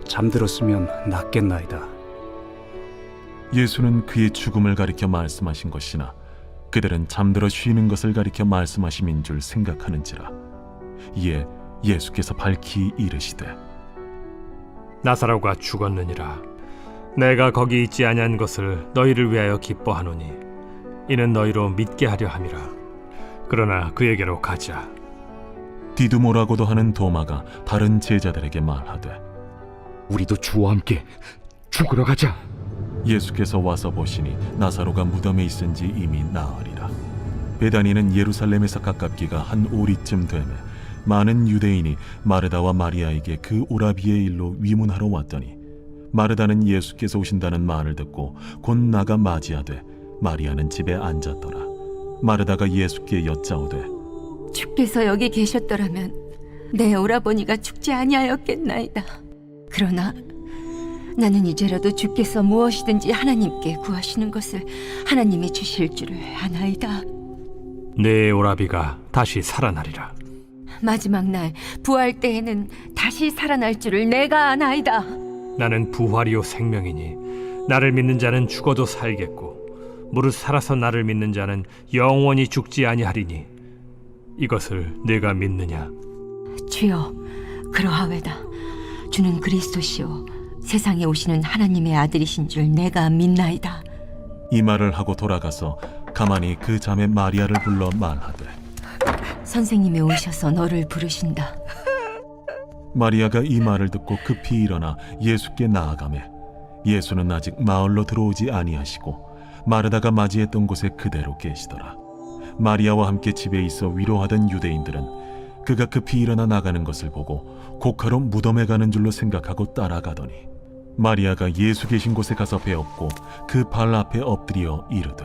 잠들었으면 낫겠나이다. 예수는 그의 죽음을 가리켜 말씀하신 것이나 그들은 잠들어 쉬는 것을 가리켜 말씀하심인 줄 생각하는지라. 이에 예수께서 밝히 이르시되 나사로가 죽었느니라. 내가 거기 있지 아니한 것을 너희를 위하여 기뻐하노니 이는 너희로 믿게 하려 함이라. 그러나 그에게로 가자. 디두모라고도 하는 도마가 다른 제자들에게 말하되 우리도 주와 함께 죽으러 가자. 예수께서 와서 보시니 나사로가 무덤에 있은지 이미 나으리라. 베다니는 예루살렘에서 가깝기가 한 오리쯤 되매 많은 유대인이 마르다와 마리아에게 그 오라비의 일로 위문하러 왔더니 마르다는 예수께서 오신다는 말을 듣고 곧 나가 맞이하되 마리아는 집에 앉았더라. 마르다가 예수께 여짜오되 주께서 여기 계셨더라면 내 오라버니가 죽지 아니하였겠나이다. 그러나 나는 이제라도 주께서 무엇이든지 하나님께 구하시는 것을 하나님이 주실 줄을 아나이다. 내 오라비가 다시 살아나리라. 마지막 날 부활 때에는 다시 살아날 줄을 내가 아나이다. 나는 부활이요 생명이니 나를 믿는 자는 죽어도 살겠고 무릇 살아서 나를 믿는 자는 영원히 죽지 아니하리니 이것을 내가 믿느냐? 주여, 그러하외다. 주는 그리스도시요 세상에 오시는 하나님의 아들이신 줄 내가 믿나이다. 이 말을 하고 돌아가서 가만히 그 자매 마리아를 불러 말하되 선생님이 오셔서 너를 부르신다. 마리아가 이 말을 듣고 급히 일어나 예수께 나아가매 예수는 아직 마을로 들어오지 아니하시고 마르다가 맞이했던 곳에 그대로 계시더라. 마리아와 함께 집에 있어 위로하던 유대인들은 그가 급히 일어나 나가는 것을 보고 곡하러 무덤에 가는 줄로 생각하고 따라가더니 마리아가 예수 계신 곳에 가서 배웠고 그 발 앞에 엎드려 이르되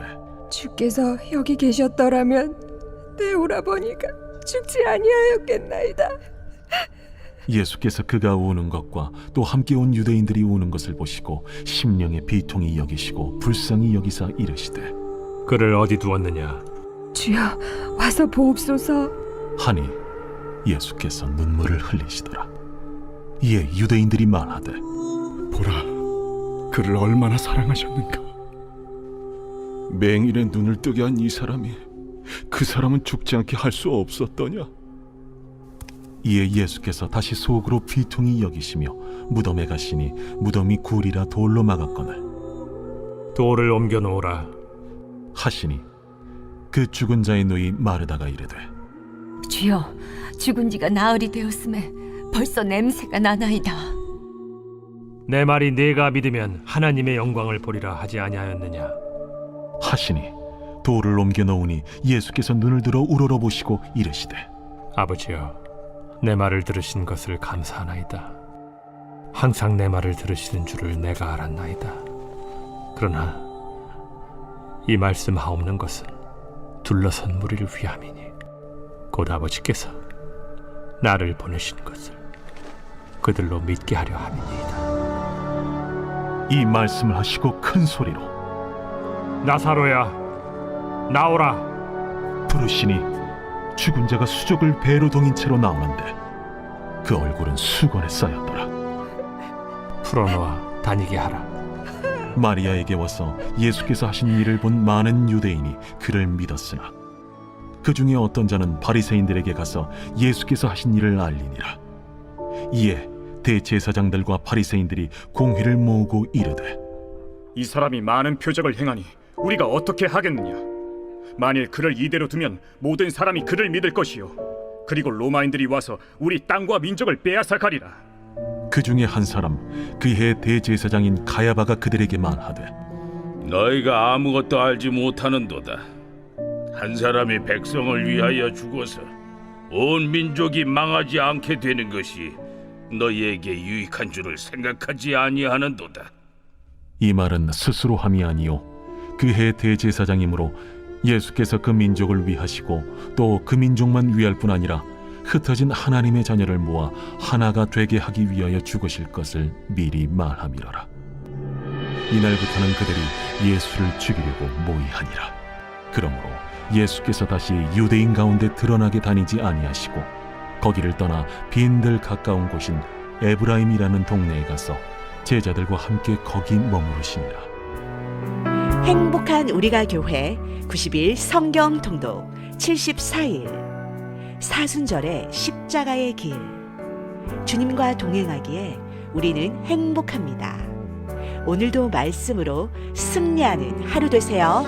주께서 여기 계셨더라면 내 오라버니가 죽지 아니하였겠나이다. 예수께서 그가 우는 것과 또 함께 온 유대인들이 우는 것을 보시고 심령에 비통히 여기시고 불쌍히 여기사 이르시되 그를 어디 두었느냐? 주여 와서 보옵소서. 하니 예수께서 눈물을 흘리시더라. 이에 유대인들이 말하되 보라, 그를 얼마나 사랑하셨는가. 맹인의 눈을 뜨게 한 이 사람이 그 사람은 죽지 않게 할 수 없었더냐. 이에 예수께서 다시 속으로 비통히 여기시며 무덤에 가시니 무덤이 굴이라 돌로 막았거늘 돌을 옮겨 놓으라 하시니 그 죽은 자의 누이 마르다가 이르되 주여 죽은 지가 나흘이 되었음에 벌써 냄새가 나나이다. 내 말이 네가 믿으면 하나님의 영광을 보리라 하지 아니하였느냐 하시니 돌을 옮겨 놓으니 예수께서 눈을 들어 우러러보시고 이르시되 아버지여 내 말을 들으신 것을 감사하나이다. 항상 내 말을 들으시는 줄을 내가 알았나이다. 그러나 이 말씀하옵는 것은 둘러선 무리를 위함이니 곧 아버지께서 나를 보내신 것을 그들로 믿게 하려 함이니이다. 이 말씀을 하시고 큰 소리로 나사로야 나오라 부르시니 죽은 자가 수족을 배로 동인 채로 나오는데 그 얼굴은 수건에 쌓였더라. 풀어놓아 다니게 하라. 마리아에게 와서 예수께서 하신 일을 본 많은 유대인이 그를 믿었으나 그 중에 어떤 자는 바리새인들에게 가서 예수께서 하신 일을 알리니라. 이에 대제사장들과 바리새인들이 공회를 모으고 이르되 이 사람이 많은 표적을 행하니 우리가 어떻게 하겠느냐? 만일 그를 이대로 두면 모든 사람이 그를 믿을 것이요 그리고 로마인들이 와서 우리 땅과 민족을 빼앗아 가리라. 그 중에 한 사람 그의 대제사장인 가야바가 그들에게 말하되 너희가 아무것도 알지 못하는도다. 한 사람이 백성을 위하여 죽어서 온 민족이 망하지 않게 되는 것이 너희에게 유익한 줄을 생각하지 아니하는도다. 이 말은 스스로 함이 아니요 그의 대제사장이므로 예수께서 그 민족을 위하시고 또 그 민족만 위할 뿐 아니라 흩어진 하나님의 자녀를 모아 하나가 되게 하기 위하여 죽으실 것을 미리 말함이로라. 이날부터는 그들이 예수를 죽이려고 모의하니라. 그러므로 예수께서 다시 유대인 가운데 드러나게 다니지 아니하시고 거기를 떠나 빈들 가까운 곳인 에브라임이라는 동네에 가서 제자들과 함께 거기 머무르시니라. 행복한 우리가 교회 90일 성경 통독 74일 사순절의 십자가의 길. 주님과 동행하기에 우리는 행복합니다. 오늘도 말씀으로 승리하는 하루 되세요.